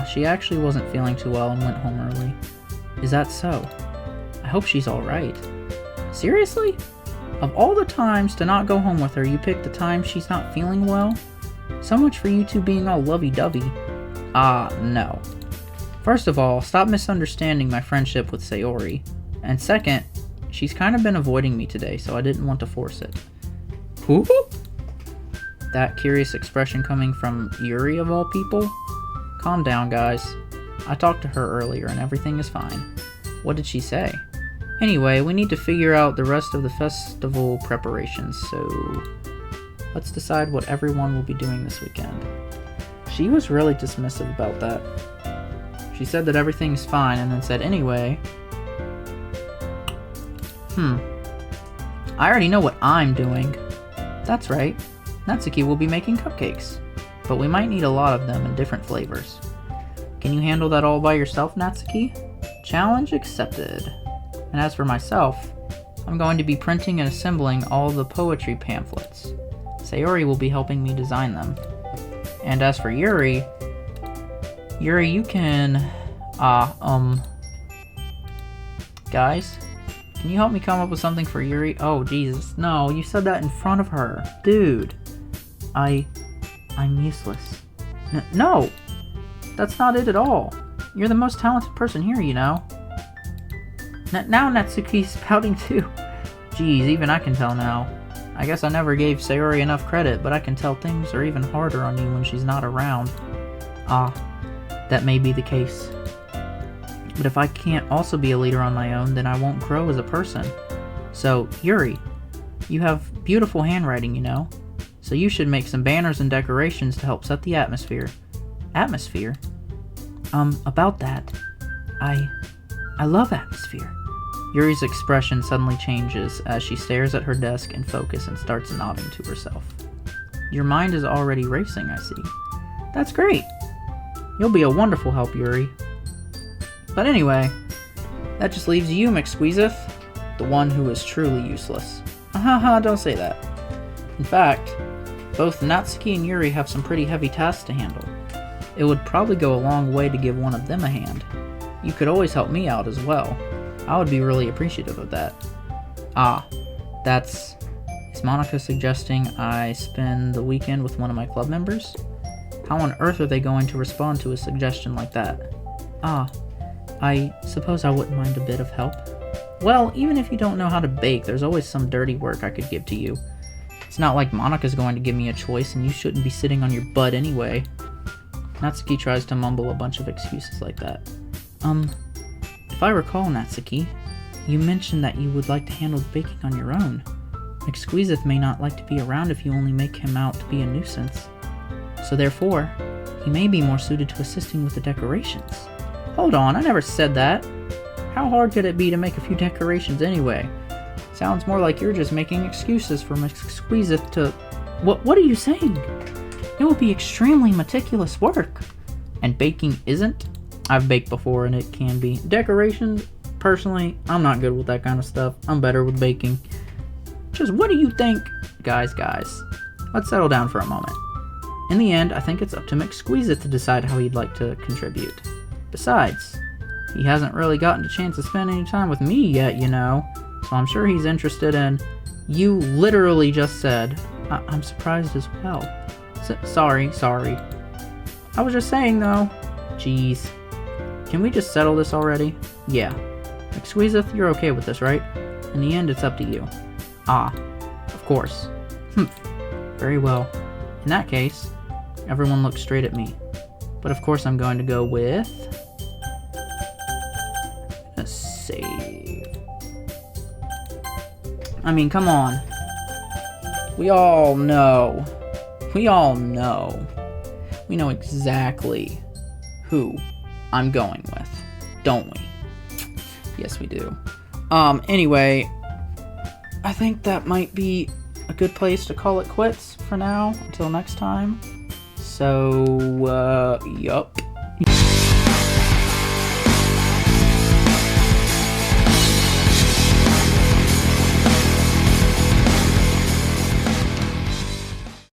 She actually wasn't feeling too well and went home early. Is that so? I hope she's alright. Seriously? Of all the times to not go home with her, you picked the time she's not feeling well? So much for you two being all lovey-dovey. No. First of all, stop misunderstanding my friendship with Sayori. And second, She's kind of been avoiding me today, so I didn't want to force it. Who? That curious expression coming from Yuri of all people? Calm down, guys. I talked to her earlier and everything is fine. What did she say? Anyway, we need to figure out the rest of the festival preparations, so let's decide what everyone will be doing this weekend. She was really dismissive about that. She said that everything's fine and then said, anyway, I already know what I'm doing. That's right. Natsuki will be making cupcakes, but we might need a lot of them in different flavors. Can you handle that all by yourself, Natsuki? Challenge accepted. And as for myself, I'm going to be printing and assembling all the poetry pamphlets. Sayori will be helping me design them. And as for Yuri, you can, guys, can you help me come up with something for Yuri? Oh, Jesus, no, you said that in front of her. Dude, I'm useless. No, that's not it at all. You're the most talented person here, you know. Now Natsuki's pouting too. Jeez, even I can tell now. I guess I never gave Sayori enough credit, but I can tell things are even harder on you when she's not around. That may be the case. But if I can't also be a leader on my own, then I won't grow as a person. So, Yuri, you have beautiful handwriting, you know? So you should make some banners and decorations to help set the atmosphere. Atmosphere? About that, I love atmosphere. Yuri's expression suddenly changes as she stares at her desk in focus and starts nodding to herself. Your mind is already racing, I see. That's great. You'll be a wonderful help, Yuri. But anyway, that just leaves you, McSqueezeth, the one who is truly useless. Haha, don't say that. In fact, both Natsuki and Yuri have some pretty heavy tasks to handle. It would probably go a long way to give one of them a hand. You could always help me out as well. I would be really appreciative of that. Is Monika suggesting I spend the weekend with one of my club members? How on earth are they going to respond to a suggestion like that? I suppose I wouldn't mind a bit of help. Well, even if you don't know how to bake, there's always some dirty work I could give to you. It's not like Monika's going to give me a choice and you shouldn't be sitting on your butt anyway. Natsuki tries to mumble a bunch of excuses like that. If I recall, Natsuki, you mentioned that you would like to handle the baking on your own. McSqueezeth may not like to be around if you only make him out to be a nuisance. So therefore, he may be more suited to assisting with the decorations. Hold on, I never said that. How hard could it be to make a few decorations anyway? Sounds more like you're just making excuses for McSqueezeth to... What are you saying? It will be extremely meticulous work. And baking isn't? I've baked before and it can be. Decorations, personally, I'm not good with that kind of stuff. I'm better with baking. Just what do you think? Guys, let's settle down for a moment. In the end, I think it's up to McSqueezeth to decide how he'd like to contribute. Besides, he hasn't really gotten a chance to spend any time with me yet, you know, so I'm sure he's interested in... You literally just said, I'm surprised as well. Sorry. I was just saying, though. Jeez. Can we just settle this already? Yeah. McSqueezeth, you're okay with this, right? In the end, it's up to you. Of course. Very well. In that case, everyone looks straight at me. But of course I'm going to go with... Let's save. I mean, come on. We all know. We know exactly who I'm going with, don't we? Yes, we do. Anyway, I think that might be a good place to call it quits for now, until next time. So, yup.